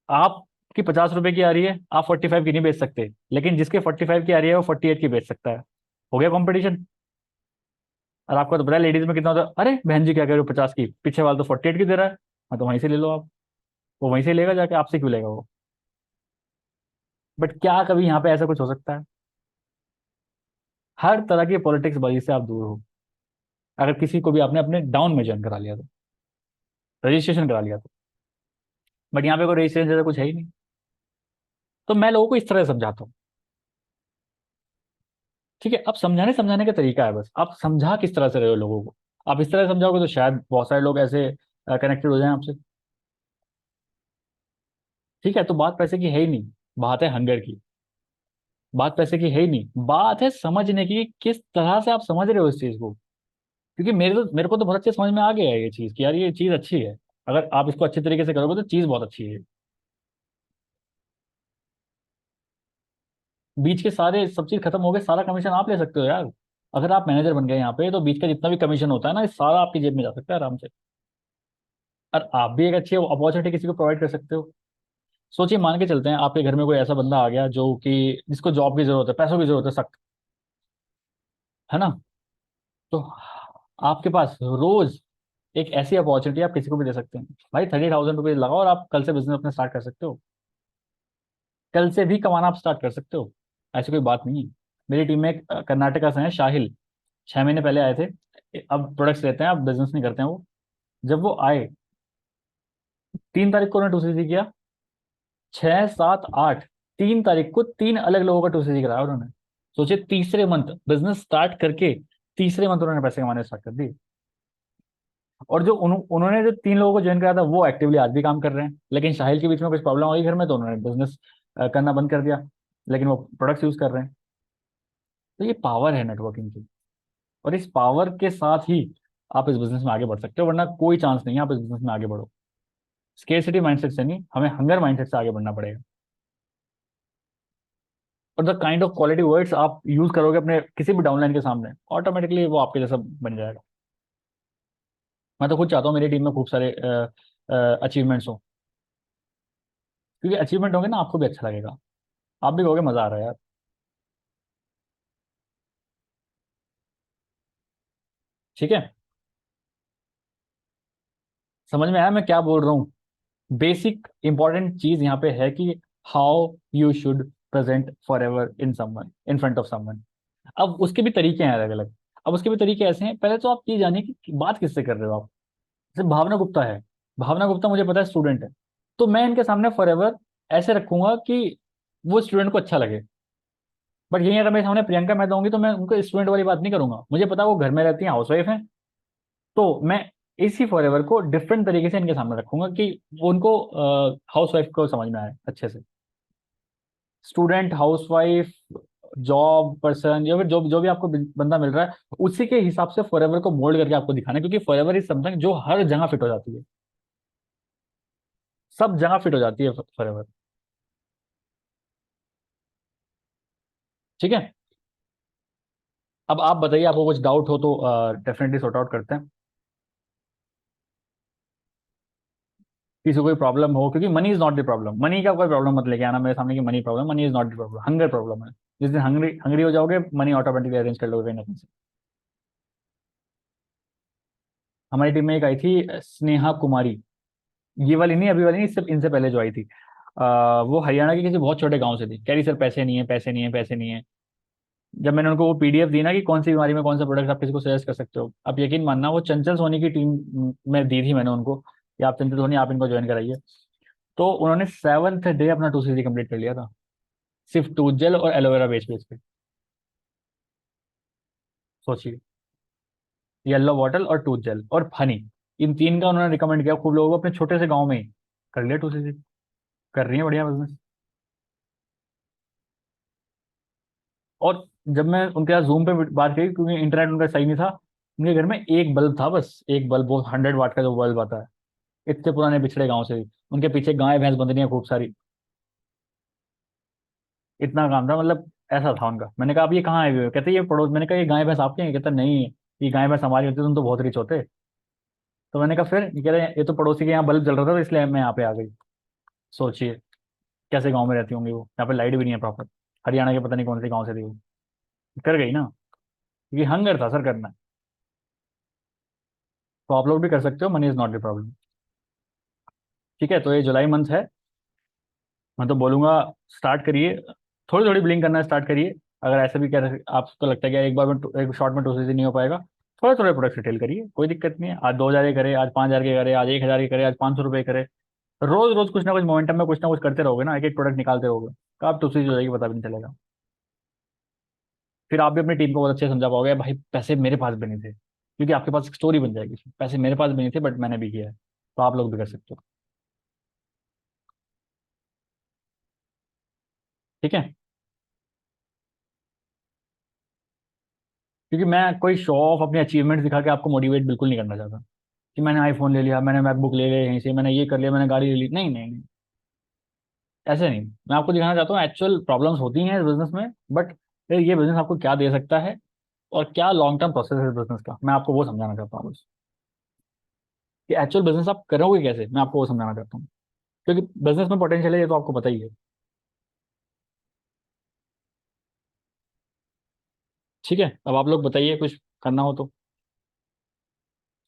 Speaker 1: आपकी 50 रुपए की आ रही है, आप 45 की नहीं बेच सकते, लेकिन जिसके 45 की आ रही है वो 48 की बेच सकता है। हो गया कंपटीशन। और आपको तो पता है लेडीज में कितना होता है, अरे बहन जी क्या कह रहे हो 50 की, पीछे वाला तो 48 की दे रहा है, हाँ तो वहीं से ले लो आप। वो वहीं से लेगा जाके, आपसे क्यों लेगा वो? बट क्या कभी यहाँ पे ऐसा कुछ हो सकता है? हर तरह की पॉलिटिक्स बाजी से आप दूर हो, अगर किसी को भी आपने अपने डाउन में ज्वाइन करा लिया तो, रजिस्ट्रेशन करा लिया तो। बट यहाँ पे कोई रजिस्ट्रेशन जैसा कुछ है ही नहीं। तो मैं लोगों को इस तरह से समझाता हूँ। ठीक है, अब समझाने समझाने का तरीका है, बस आप समझा किस तरह से रहे हो लोगों को। आप इस तरह से समझाओगे तो शायद बहुत सारे लोग ऐसे कनेक्टेड हो जाएं आपसे। ठीक है, तो बात पैसे की है ही नहीं, बात है हंगर की। बात पैसे की है ही नहीं, बात है समझने की, किस तरह से आप समझ रहे हो इस चीज को। क्योंकि मेरे को तो बहुत अच्छे समझ में आ गया है ये चीज कि यार ये चीज अच्छी है। अगर आप इसको अच्छे तरीके से करोगे तो चीज बहुत अच्छी है। बीच के सारे सब चीज खत्म हो गए, सारा कमीशन आप ले सकते हो यार। अगर आप मैनेजर बन गए यहाँ पे तो बीच का जितना भी कमीशन होता है ना, ये सारा आपकी जेब में जा सकता है आराम से। और आप भी एक अच्छी अपॉर्चुनिटी किसी को प्रोवाइड कर सकते हो। सोचिए, मान के चलते हैं आपके घर में कोई ऐसा बंदा आ गया जो कि जिसको जॉब की जरूरत है, पैसों की जरूरत है सख्त, है ना? तो आपके पास रोज एक ऐसी अपॉर्चुनिटी आप किसी को भी दे सकते हैं। भाई 30,000 रुपीज लगाओ और आप कल से बिजनेस अपने स्टार्ट कर सकते हो। कल से भी कमाना आप स्टार्ट कर सकते हो, ऐसी कोई बात नहीं है। मेरी टीम में एक कर्नाटका से है शाहिल, 6 महीने पहले आए थे। अब प्रोडक्ट्स लेते हैं, अब बिजनेस नहीं करते हैं वो। जब वो आए, 3 तारीख को उन्होंने 2CC किया, 6, 7, 8, 3 तारीख को 3 अलग लोगों का 2CC कराया उन्होंने। सोचिए, तीसरे मंथ बिजनेस स्टार्ट करके तीसरे मंथ उन्होंने पैसे कमाने स्टार्ट कर दिए। और जो उन्होंने जो 3 लोगों को ज्वाइन कराया था वो एक्टिवली आज भी काम कर रहे हैं। लेकिन साहिल के बीच में कुछ प्रॉब्लम हुई घर में तो उन्होंने बिजनेस करना बंद कर दिया, लेकिन वो प्रोडक्ट्स यूज कर रहे हैं। तो ये पावर है नेटवर्किंग की, और इस पावर के साथ ही आप इस बिजनेस में आगे बढ़ सकते हो, वरना कोई चांस नहीं है आप इस बिजनेस में आगे बढ़ो। स्केर्सिटी माइंडसेट से नहीं, हमें हंगर माइंडसेट से आगे बढ़ना पड़ेगा। और the kind of quality words आप यूज करोगे अपने किसी भी डाउनलाइन के सामने, ऑटोमेटिकली वो आपके जैसा बन जाएगा। मैं तो खुद चाहता हूँ मेरी टीम में खूब सारे अचीवमेंट्स हो, क्योंकि अचीवमेंट होंगे ना आपको भी अच्छा लगेगा, आप भी कहोगे मजा आ रहा है यार। ठीक है, समझ में आया मैं क्या बोल रहा हूँ? बेसिक इंपॉर्टेंट चीज यहाँ पे है कि how you should present for ever in someone, in front of someone. अब उसके भी तरीके हैं अलग अलग। अब उसके भी तरीके ऐसे हैं, पहले तो आप ये जानिए कि बात किससे कर रहे हो आप। जैसे भावना गुप्ता है, भावना गुप्ता मुझे पता है स्टूडेंट है, तो मैं इनके सामने फॉर एवर ऐसे रखूंगा कि वो स्टूडेंट को अच्छा लगे। बट यही अगर मेरे सामने प्रियंका मैं दूंगी तो मैं उनको स्टूडेंट वाली बात नहीं करूंगा, मुझे पता है वो घर में रहती है, हाउस वाइफ है। तो मैं इसी फॉर एवर को डिफरेंट तरीके से इनके सामने रखूंगा कि वो उनको हाउस वाइफ को समझ में आए अच्छे से। Student, house wife, job person, या फिर जो जो भी आपको बंदा मिल रहा है, उसी के हिसाब से फॉरएवर को मोल्ड करके आपको दिखाना है, क्योंकि फॉरएवर इज समथिंग जो हर जगह फिट हो जाती है, सब जगह फिट हो जाती है फॉरएवर। ठीक है, अब आप बताइए, आपको कुछ डाउट हो तो डेफिनेटली सॉर्ट आउट करते हैं। किसी को कोई प्रॉब्लम हो, क्योंकि money is not the problem, money का कोई प्रॉब्लम मत लेके आना मेरे सामने कि money problem, money is not the problem, hunger problem है। जिस दिन हंगरी हंगरी हो जाओगे, मनी ऑटोमेटिकली अरेंज कर लोगे कहीं ना कहीं से। हमारी टीम में एक आई थी स्नेहा कुमारी, ये वाली नहीं, अभी वाली नहीं, सिर्फ इनसे पहले जो आई थी। वो हरियाणा के किसी बहुत छोटे गांव से थी, कह रही सर पैसे नहीं है, पैसे नहीं है, पैसे नहीं है। जब मैंने उनको वो पीडीएफ दी ना कि कौन सी बीमारी में कौन सा प्रोडक्ट आप किसी को सजेस्ट कर सकते हो, आप यकीन मानना वो चंचल सोनी की टीम में दी थी मैंने उनको कि आप चंचल सोनी, आप इनको ज्वाइन कराइए। तो उन्होंने 7th डे अपना 2CC कंप्लीट कर लिया था, सिर्फ टूथ जेल और एलोवेरा बेच बेच के। सोचिए, येलो बॉटल और टूथ जेल और हनी, इन 3 का उन्होंने रिकमेंड किया खूब लोगों को अपने छोटे से गाँव में ही। कर लिया 2CC, कर रही है बढ़िया बिजनेस। और जब मैं उनके साथ जूम पे बात की, क्योंकि इंटरनेट उनका सही नहीं था, उनके घर में एक बल्ब था, बस एक बल्ब, वो 100 वाट का जो बल्ब आता है, इतने पुराने पिछड़े गांव से भी। उनके पीछे गाय भैंस बंध रही है खूब सारी, इतना काम था, मतलब ऐसा था उनका। मैंने कहा अब ये कहाँ आए हुए हो? कहते ये पड़ोस। मैंने कहा ये गाय भैंस आपके हैं? कहता नहीं, ये गाय भैंस हमारी होती तुम तो बहुत रिच होते। तो मैंने कहा फिर? ये कह रहे हैं ये तो पड़ोसी के यहाँ बल्ब जल रहा था तो इसलिए मैं यहाँ पे आ गई। सोचिए कैसे गाँव में रहती होंगी वो, यहाँ पे लाइट भी नहीं है प्रॉपर। हरियाणा के पता नहीं कौन से गाँव से थी वो, कर गई ना। क्योंकि हंगर था सर करना। तो आप लोग भी कर सकते हो, money is not the problem. ठीक है, तो ये जुलाई मंथ है, मैं तो बोलूँगा स्टार्ट करिए, थोड़ी थोड़ी बिलिंग करना स्टार्ट करिए। अगर ऐसे भी कह आपको लगता है कि यार एक बार में एक शॉर्ट में 2 से नहीं हो पाएगा, थोड़े थोड़े प्रोडक्ट रिटेल करिए, कोई दिक्कत नहीं है। आज 2,000 के करे, आज 5,000 के करे, आज 1,000 के करे, आज 500 रुपये करे। रोज रोज कुछ ना कुछ मोमेंटम में कुछ ना कुछ करते रहोगे ना, एक एक प्रोडक्ट निकालते रहोगे, कब टूसी हो जाएगी पता भी नहीं चलेगा। फिर आप भी अपनी टीम को बहुत अच्छे से समझा पाओगे, भाई पैसे मेरे पास भी नहीं थे, क्योंकि आपके पास एक स्टोरी बन जाएगी, पैसे मेरे पास भी नहीं थे बट मैंने भी किया है। तो आप लोग भी कर सकते हो। ठीक है, क्योंकि मैं कोई शो ऑफ अपने अचीवमेंट दिखा के आपको मोटिवेट बिल्कुल नहीं करना चाहता कि मैंने आईफोन ले लिया, मैंने मैकबुक ले लिया यहीं से, मैंने ये कर लिया, मैंने गाड़ी ले ली। नहीं नहीं नहीं, ऐसे नहीं। मैं आपको दिखाना चाहता हूँ एक्चुअल प्रॉब्लम्स होती हैं इस बिजनेस में, बट ये बिजनेस आपको क्या दे सकता है और क्या लॉन्ग टर्म प्रोसेस है इस बिजनेस का, मैं आपको वो समझाना चाहता हूँ बस। कि एक्चुअल बिजनेस आप करोगे कैसे, मैं आपको वो समझाना चाहता हूँ। क्योंकि बिजनेस में पोटेंशियल है, ये तो आपको पता ही है। ठीक है, अब आप लोग बताइए कुछ करना हो तो,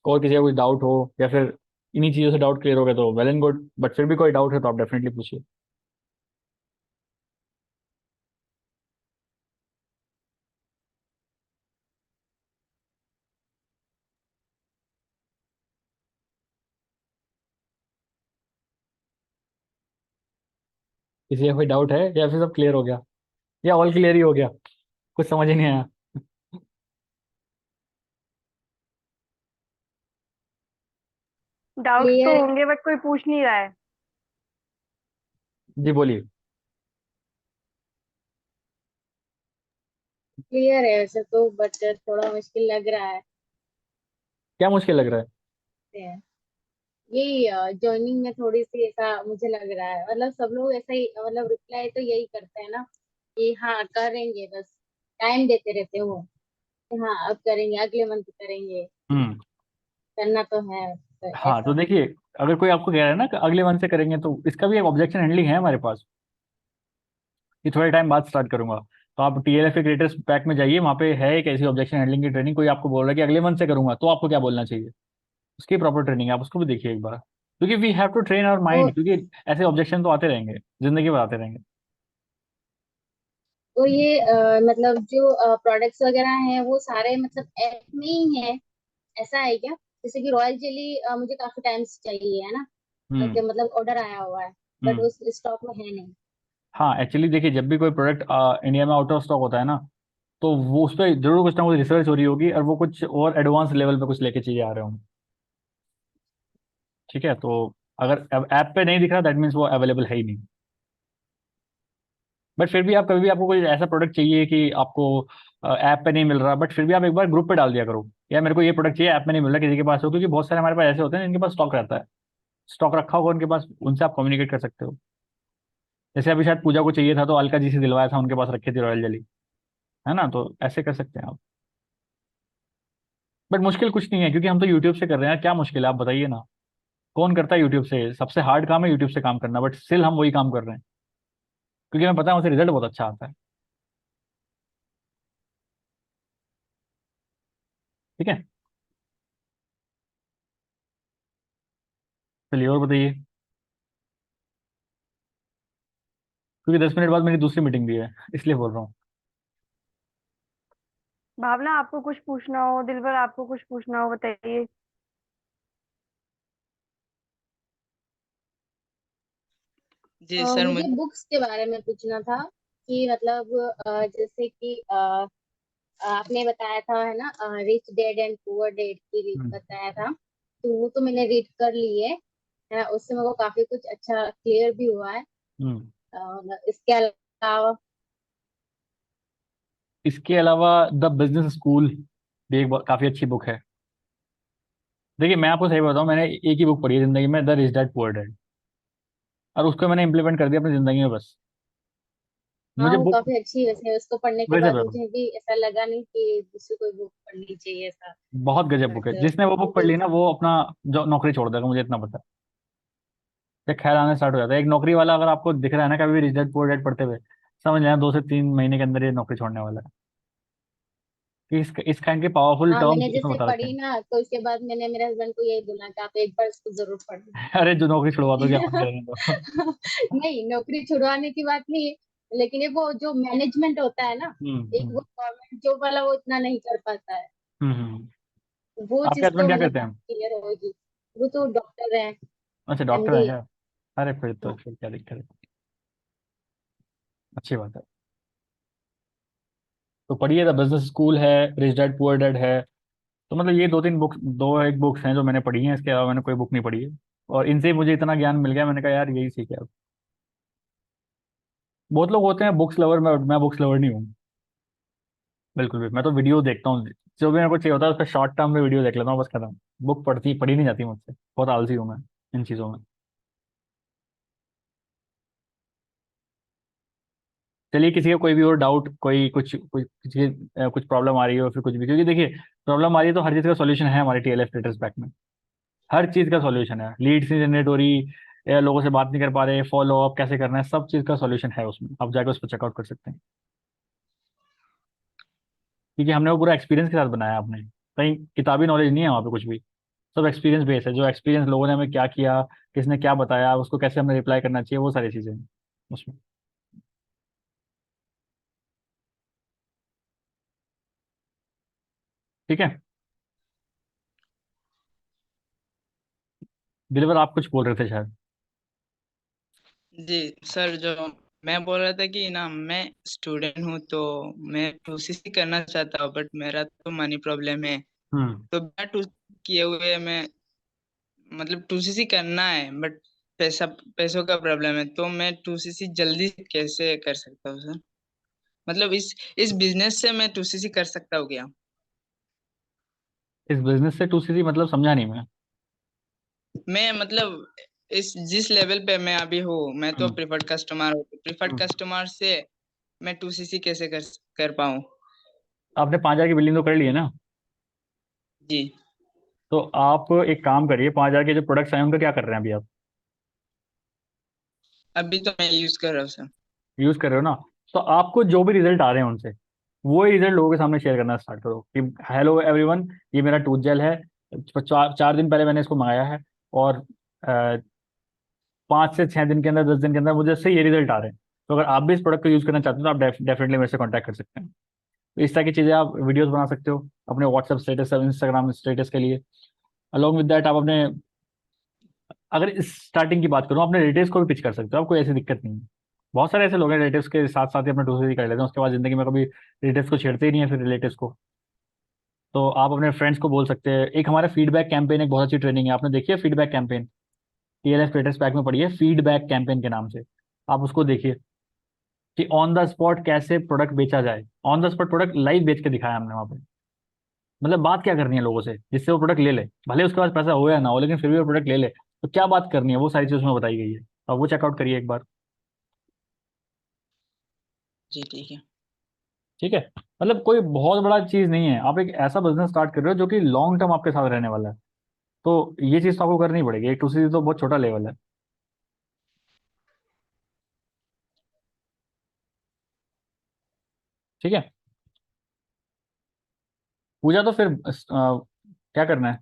Speaker 1: और किसी का कुछ डाउट हो, या फिर इन्हीं चीज़ों से डाउट क्लियर हो गया तो वेल एंड गुड, बट फिर भी कोई डाउट है तो आप डेफिनेटली पूछिए। किसी का कोई डाउट है या फिर सब क्लियर हो गया, या ऑल क्लियर ही हो गया, कुछ समझ ही नहीं आया।
Speaker 3: डाउट्स तो
Speaker 2: क्लियर
Speaker 3: होंगे बट कोई पूछ नहीं रहा है।
Speaker 1: जी बोलिए।
Speaker 2: क्लियर है वैसे तो, बट थोड़ा मुश्किल लग रहा
Speaker 1: क्या मुश्किल लग रहा है?
Speaker 2: है। यही जॉइनिंग में थोड़ी सी ऐसा मुझे लग रहा है, मतलब सब लोग ऐसा ही, मतलब रिप्लाई तो यही करते हैं ना कि हाँ करेंगे, बस टाइम देते रहते हैं वो कि हाँ अब करेंगे, अगले मंथ करेंगे,
Speaker 1: हम्म।
Speaker 2: करना तो है, तो
Speaker 1: हाँ तो
Speaker 2: ऐसा।
Speaker 1: देखिए, अगर कोई आपको कह रहा है ना कि अगले मंथ से करेंगे, तो इसका भी एक ऑब्जेक्शन हैंडलिंग है हमारे पास, कि थोड़े टाइम बाद स्टार्ट करूंगा। तो आप TLF के क्रिएटर्स पैक में जाइए, वहाँ पे है एक ऐसी ऑब्जेक्शन हैंडलिंग की ट्रेनिंग, कोई आपको बोल रहा है कि अगले मंथ से करूंगा, तो आपको क्या बोलना चाहिए, उसकी प्रॉपर ट्रेनिंग है, आप उसको भी देखिए एक बार। क्योंकि we have to train our
Speaker 2: तो
Speaker 1: माइंड, क्योंकि ऐसे ऑब्जेक्शन तो आते रहेंगे, जिंदगी भर आते रहेंगे।
Speaker 2: तो ये मतलब जो प्रोडक्ट्स वगैरह हैं वो सारे मतलब ऐप में ही है, ऐसा है क्या? जैसे कि रॉयल जेली मुझे काफी टाइम से चाहिए है ना,
Speaker 1: हम्म।
Speaker 2: कि मतलब ऑर्डर आया हुआ है, बट
Speaker 1: हम्म।
Speaker 2: उस स्टॉक में है नहीं।
Speaker 1: हाँ एक्चुअली देखिए, जब भी कोई प्रोडक्ट इंडिया में आउट ऑफ स्टॉक होता है ना, तो वो उस पर जरूर कुछ ना कुछ रिसर्च हो रही होगी, और वो कुछ और एडवांस लेवल पे कुछ लेके चाहिए आ रहे होंगे। ठीक है, तो अगर ऐप पे नहीं दिख रहा, दैट मीन्स वो अवेलेबल है ही नहीं। बट फिर भी आप कभी भी, आपको कोई ऐसा प्रोडक्ट चाहिए कि आपको ऐप पे नहीं मिल रहा, बट फिर भी आप एक बार ग्रुप पे डाल दिया करो, या मेरे को ये प्रोडक्ट चाहिए, ऐप में नहीं मिल रहा, किसी के पास हो, क्योंकि बहुत सारे हमारे पास ऐसे होते हैं जिनके पास स्टॉक रहता है, स्टॉक रखा होगा उनके पास, उनसे आप कम्युनिकेट कर सकते हो। जैसे अभी शायद पूजा को चाहिए था, तो अलका जी से दिलवाया था, उनके पास रखी थी रॉयल जेली, है ना, तो ऐसे कर सकते हैं आप। बट मुश्किल कुछ नहीं है, क्योंकि हम तो यूट्यूब से कर रहे हैं, क्या मुश्किल है आप बताइए ना। कौन करता है यूट्यूब से, सबसे हार्ड काम है यूट्यूब से काम करना, बट स्टिल हम वही काम कर रहे हैं, क्योंकि हमें पता है उसे रिजल्ट बहुत अच्छा आता है। ठीक है, चलिए और बताइए, क्योंकि 10 मिनट बाद मेरी दूसरी मीटिंग भी है, इसलिए बोल रहा हूँ।
Speaker 3: भावना आपको कुछ पूछना हो, दिलबर आपको कुछ पूछना हो, बताइए।
Speaker 4: जी सर
Speaker 2: मुझे
Speaker 4: मुझे
Speaker 2: बुक्स के बारे में पूछना था कि मतलब जैसे कि आपने बताया था है ना, rich dad and poor dad की
Speaker 1: हम्म।
Speaker 2: बताया था, तो वो तो मैंने रीड कर ली है, उससे मेरे को काफी कुछ अच्छा क्लियर भी हुआ है।
Speaker 1: हम्म।
Speaker 2: मतलब इसके अलावा
Speaker 1: इसके अलावा द बिजनेस स्कूल भी एक काफी अच्छी बुक है। देखिए मैं आपको सही बताऊं, मैंने एक ही बुक पढ़ी है जिंदगी में, the rich dad poor dad, और उसको मैंने इंप्लीमेंट कर दिया अपनी जिंदगी में बस।
Speaker 2: हाँ
Speaker 1: मुझे
Speaker 2: वो
Speaker 1: बुक
Speaker 2: काफी अच्छी है, वैसे उसको पढ़ने के
Speaker 1: गजब
Speaker 2: बाद
Speaker 1: है,
Speaker 2: मुझे भी ऐसा लगा नहीं कि दूसरी कोई बुक पढ़नी चाहिए ऐसा,
Speaker 1: बहुत गजब बुक है,
Speaker 2: बट
Speaker 1: जिसने वो बुक पढ़
Speaker 2: मुझे
Speaker 1: ली ना वो अपना जो नौकरी छोड़ देगा, मुझे इतना पता है। जब ख्याल आने स्टार्ट हो जाता है, एक नौकरी वाला अगर आपको दिख रहा है ना कभी भी रिच डैड पुअर डैड पढ़ते हुए, समझ लेना 2 से 3 महीने के अंदर ये नौकरी छोड़ने वाला है। कि इस काइंड के पावरफुल
Speaker 2: हाँ,
Speaker 1: टर्म्स
Speaker 2: मैंने
Speaker 1: उसमें
Speaker 2: जैसे
Speaker 1: बता रखे
Speaker 2: पढ़ी
Speaker 1: हैं।
Speaker 2: ना, तो उसके बाद मैंने मेरे हस्बैंड को यही बोला कि आप एक बार इसको जरूर पढ़ना।
Speaker 1: अरे जो नौकरी छुड़वा दो, क्या मन करेंगे तो।
Speaker 2: नहीं, नौकरी छुड़वाने की बात नहीं है, लेकिन ये वो जो मैनेजमेंट होता है ना, एक वो
Speaker 1: हम्म।
Speaker 2: गवर्नमेंट जॉब वाला वो इतना नहीं कर पाता है।
Speaker 1: हम्म।
Speaker 2: वो
Speaker 1: आपके
Speaker 2: चीज
Speaker 1: हस्बैंड
Speaker 2: तो
Speaker 1: क्या
Speaker 2: मतलब
Speaker 1: करते हैं?
Speaker 2: क्लियर होगी। वो तो डॉक्टर है,
Speaker 1: अच्छा, डॉक्टर हैं
Speaker 2: एमडी।
Speaker 1: क्या? अरे फिर क्या दिक्कत है, अच्छी बात है। तो पढ़िए, द बिजनेस स्कूल है, रिच डैड पुअर डैड है। तो मतलब ये दो तीन बुक्स, दो एक बुक्स हैं जो मैंने पढ़ी हैं, इसके अलावा मैंने कोई बुक नहीं पढ़ी है। और इनसे ही मुझे इतना ज्ञान मिल गया, मैंने कहा यार यही सीखे अब। बहुत लोग होते हैं बुक्स लवर, मैं बुक्स लवर नहीं हूँ बिल्कुल भी। मैं तो वीडियो देखता हूँ, जो भी मेरे को चाहिए होता है उसका शॉर्ट टर्म में वीडियो देख लेता हूँ, बस खत्म। बुक पढ़ी नहीं जाती मुझसे, बहुत आलसी हूँ मैं इन चीज़ों में। चलिए, किसी का कोई भी और डाउट, कोई कुछ कुछ किसी कुछ प्रॉब्लम आ रही हो, फिर कुछ भी, क्योंकि देखिए प्रॉब्लम आ रही है तो हर चीज़ का सॉल्यूशन है हमारे TLF स्टेटस पैक में। हर चीज़ का सॉल्यूशन है, लीड्स नहीं जनरेट हो रही, या लोगों से बात नहीं कर पा रहे, फॉलो अप कैसे करना है, सब चीज़ का सॉल्यूशन है उसमें, आप जाकर उस पर चेकआउट कर सकते हैं। क्योंकि हमने वो पूरा एक्सपीरियंस के साथ बनाया, आपने कहीं किताबी नॉलेज नहीं है वहाँ पे कुछ भी। सब एक्सपीरियंस बेस है, जो एक्सपीरियंस लोगों ने हमें क्या किया, किसने क्या बताया, उसको कैसे हमें रिप्लाई करना चाहिए, वो सारी चीज़ें हैं उसमें। ठीक है। दिलवर, आप कुछ बोल रहे थे शायद।
Speaker 4: जी सर, जो मैं बोल रहा था कि ना, मैं स्टूडेंट हूँ तो मैं टूसीसी करना चाहता हूँ, बट मेरा तो मनी प्रॉब्लम है।
Speaker 1: हम्म।
Speaker 4: तो बिना टूसीसी किए हुए मैं, मतलब टूसीसी करना है बट पैसों का प्रॉब्लम है, तो मैं टूसीसी जल्दी कैसे कर सकता हूँ सर? मतलब इस बिजनेस से मैं टूसीसी कर सकता हूँ क्या?
Speaker 1: इस बिजनेस से 2CC मतलब समझा नहीं मैं।
Speaker 4: मैं मतलब इस जिस लेवल पे मैं अभी हूँ, मैं तो
Speaker 1: हम्म।
Speaker 4: प्रिफर्ड कस्टमर हूँ, प्रिफर्ड
Speaker 1: हम्म।
Speaker 4: कस्टमर से मैं टूसीसी कैसे कर पाऊँ?
Speaker 1: आपने 5,000 की बिल्डिंग तो कर ली है ना?
Speaker 4: जी,
Speaker 1: तो आप एक काम करिए, 5,000 के जो प्रोडक्ट्स हैं उनका क्या कर रहे हैं अभी आप?
Speaker 4: अभी तो मैं यूज कर रहा हूँ सर।
Speaker 1: यूज़ कर रहे हो ना? तो आपको जो भी रिजल्ट आ रहे हैं उनसे, वो ही रिजल्ट लोगों के सामने शेयर करना स्टार्ट करो कि हेलो एवरीवन, ये मेरा टूथ जेल है, 4 दिन पहले मैंने इसको मंगाया है, और 5 से 6 दिन के अंदर, 10 दिन के अंदर मुझे इससे ये रिजल्ट आ रहे हैं। तो अगर आप भी इस प्रोडक्ट को यूज़ करना चाहते हो तो आप डेफिनेटली मेरे से कॉन्टैक्ट कर सकते हैं। तो इस तरह की चीज़ें आप वीडियोस बना सकते हो अपने व्हाट्सएप स्टेटस, इंस्टाग्राम स्टेटस के लिए। अलॉन्ग विद दैट आप अपने, अगर इस स्टार्टिंग की बात करूँ, अपने रिलेटिव्स को भी पिच कर सकते हो, आपको ऐसी दिक्कत नहीं है। बहुत सारे ऐसे लोग हैं रिलेटिव्स के साथ साथ ही अपना दूसरी कर लेते हैं, उसके बाद जिंदगी में कभी रिलेटिव्स को छेड़ते ही नहीं है फिर रिलेटिव्स को। तो आप अपने फ्रेंड्स को बोल सकते हैं। एक हमारा फीडबैक कैंपेन, एक बहुत अच्छी ट्रेनिंग है, आपने देखी है feedback campaign? TLF status pack में पड़ी है, फीडबैक कैंपेन के नाम से। आप उसको देखिए कि ऑन द स्पॉट कैसे प्रोडक्ट बेचा जाए। On the spot product live बेच के दिखाया हमने वहाँ पे। मतलब बात क्या करनी है लोगों से जिससे वो प्रोडक्ट ले ले, भले उसके पास पैसा हो या ना हो, लेकिन फिर भी वो प्रोडक्ट ले ले। तो क्या बात करनी है, वो सारी चीज़ उसमें बताई गई है। अब वो चेकआउट करिए एक बार।
Speaker 4: जी ठीक है।
Speaker 1: ठीक है। मतलब कोई बहुत बड़ा चीज़ नहीं है, आप एक ऐसा बिजनेस स्टार्ट कर रहे हो जो कि लॉन्ग टर्म आपके साथ रहने वाला है। तो ये चीज़ तो आपको करनी पड़ेगी, एक 2CC तो बहुत छोटा लेवल है। ठीक है। पूजा, तो फिर क्या करना है?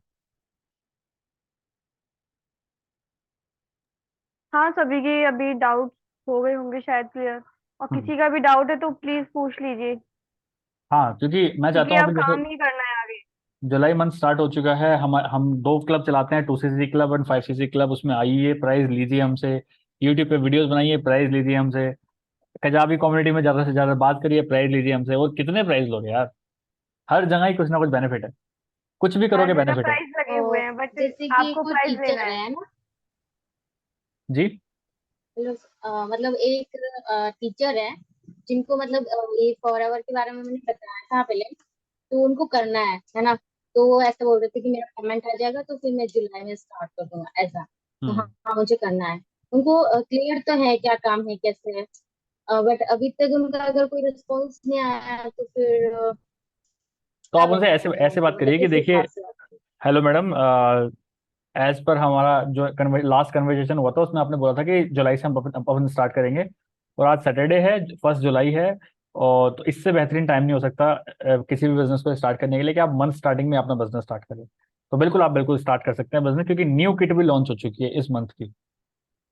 Speaker 3: हाँ, सभी के अभी डाउट हो गए होंगे शायद क्लियर। और
Speaker 1: हम्म।
Speaker 3: किसी का भी डाउट है तो प्लीज पूछ लीजिए,
Speaker 1: हाँ, क्योंकि मैं चाहता
Speaker 3: क्योंकि
Speaker 1: हूँ
Speaker 3: अब
Speaker 1: अभी जैसे
Speaker 3: काम ही करना है आगे।
Speaker 1: जुलाई मंथ स्टार्ट हो चुका है, हम 2 क्लब चलाते हैं, 2CC क्लब और 5CC क्लब। उसमें आइए, प्राइज लीजिए हमसे, यूट्यूब पे वीडियोस बनाइए, प्राइज लीजिए हमसे, कजाबी कम्युनिटी में ज़्यादा से ज़्यादा बात करिए, प्राइज लीजिए हमसे। और कितने प्राइज लोगे यार, हर जगह ही कुछ ना कुछ बेनिफिट है, कुछ भी
Speaker 3: हर
Speaker 1: करोगे
Speaker 3: जगह
Speaker 1: बेनिफिट है।
Speaker 3: प्राइस लगे हुए
Speaker 2: और
Speaker 3: हैं, बट
Speaker 2: जैसे कि
Speaker 3: आपको
Speaker 2: कुछ
Speaker 3: प्राइस लेना
Speaker 2: टीचर
Speaker 3: है।
Speaker 2: है ना,
Speaker 1: जी।
Speaker 2: मतलब मतलब एक टीचर है जिनको मतलब ये फॉरएवर के बारे में मैंने बताया था पहले, तो उनको करना है ना। तो वो ऐसा बोल रहे थे कि मेरा पेमेंट आ जाएगा तो फिर मैं जुलाई में स्टार्ट कर दूंगा ऐसा। तो हाँ
Speaker 1: हम्म।
Speaker 2: हाँ, मुझे करना है। उनको क्लियर तो है क्या काम है कैसे है, बट अभी तक उनका अगर कोई रिस्पॉन्स नहीं आया है, तो फिर
Speaker 1: तो
Speaker 2: क्या
Speaker 1: आप उनसे
Speaker 2: बता
Speaker 1: ऐसे
Speaker 2: सकते हैं
Speaker 1: ऐसे
Speaker 2: उनको,
Speaker 1: बात
Speaker 2: मतलब
Speaker 1: करिए कि
Speaker 2: किस
Speaker 1: देखिए,
Speaker 2: हिसाब से बात करें।
Speaker 1: हेलो मैडम, एज पर हमारा जो लास्ट कन्वर्सेशन हुआ था उसमें आपने बोला था कि जुलाई से हम अपन स्टार्ट करेंगे, और आज सैटरडे है, 1 जुलाई है। और तो इससे बेहतरीन टाइम नहीं हो सकता किसी भी बिजनेस को स्टार्ट करने के लिए कि आप मंथ स्टार्टिंग में अपना बिजनेस स्टार्ट करें। तो बिल्कुल आप बिल्कुल स्टार्ट कर सकते हैं बिजनेस, क्योंकि न्यू किट भी लॉन्च हो चुकी है इस मंथ की,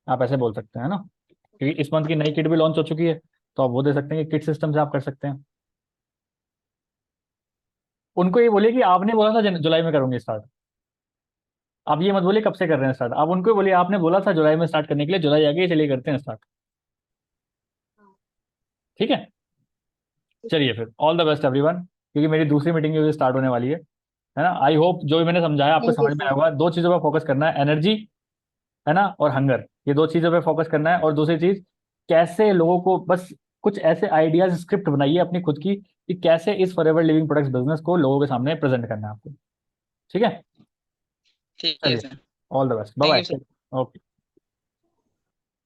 Speaker 1: आप ऐसे बोल सकते हैं ना, क्योंकि इस मंथ की नई किट भी लॉन्च हो चुकी है, तो आप वो दे सकते हैं कि किट सिस्टम से आप कर सकते हैं। उनको ये बोलिए कि आपने बोला था जुलाई में करूंगी स्टार्ट, आप ये मत बोलिए कब से कर रहे हैं स्टार्ट, आप उनको बोलिए आपने बोला था जुलाई में स्टार्ट करने के लिए, जुलाई आ गई, चलिए करते हैं स्टार्ट। ठीक है, चलिए फिर ऑल द बेस्ट एवरीवन, क्योंकि मेरी दूसरी मीटिंग भी स्टार्ट होने वाली है ना। आई होप जो भी मैंने समझाया आपको
Speaker 2: थैंक यू
Speaker 1: समझ में
Speaker 2: सर।
Speaker 1: आया होगा। दो चीज़ों पर फोकस करना है, एनर्जी है ना और हंगर, ये दो चीज़ों पे फोकस करना है। और दूसरी चीज़, कैसे लोगों को, बस कुछ ऐसे आइडियाज स्क्रिप्ट बनाइए अपनी खुद की कि कैसे इस फॉरएवर लिविंग प्रोडक्ट्स बिजनेस को लोगों के सामने प्रेजेंट करना है आपको। ठीक है,
Speaker 4: ठीक है
Speaker 1: चलिए
Speaker 4: sir.
Speaker 1: All the best, bye
Speaker 4: thank you
Speaker 1: bye,
Speaker 4: sir.
Speaker 1: Okay.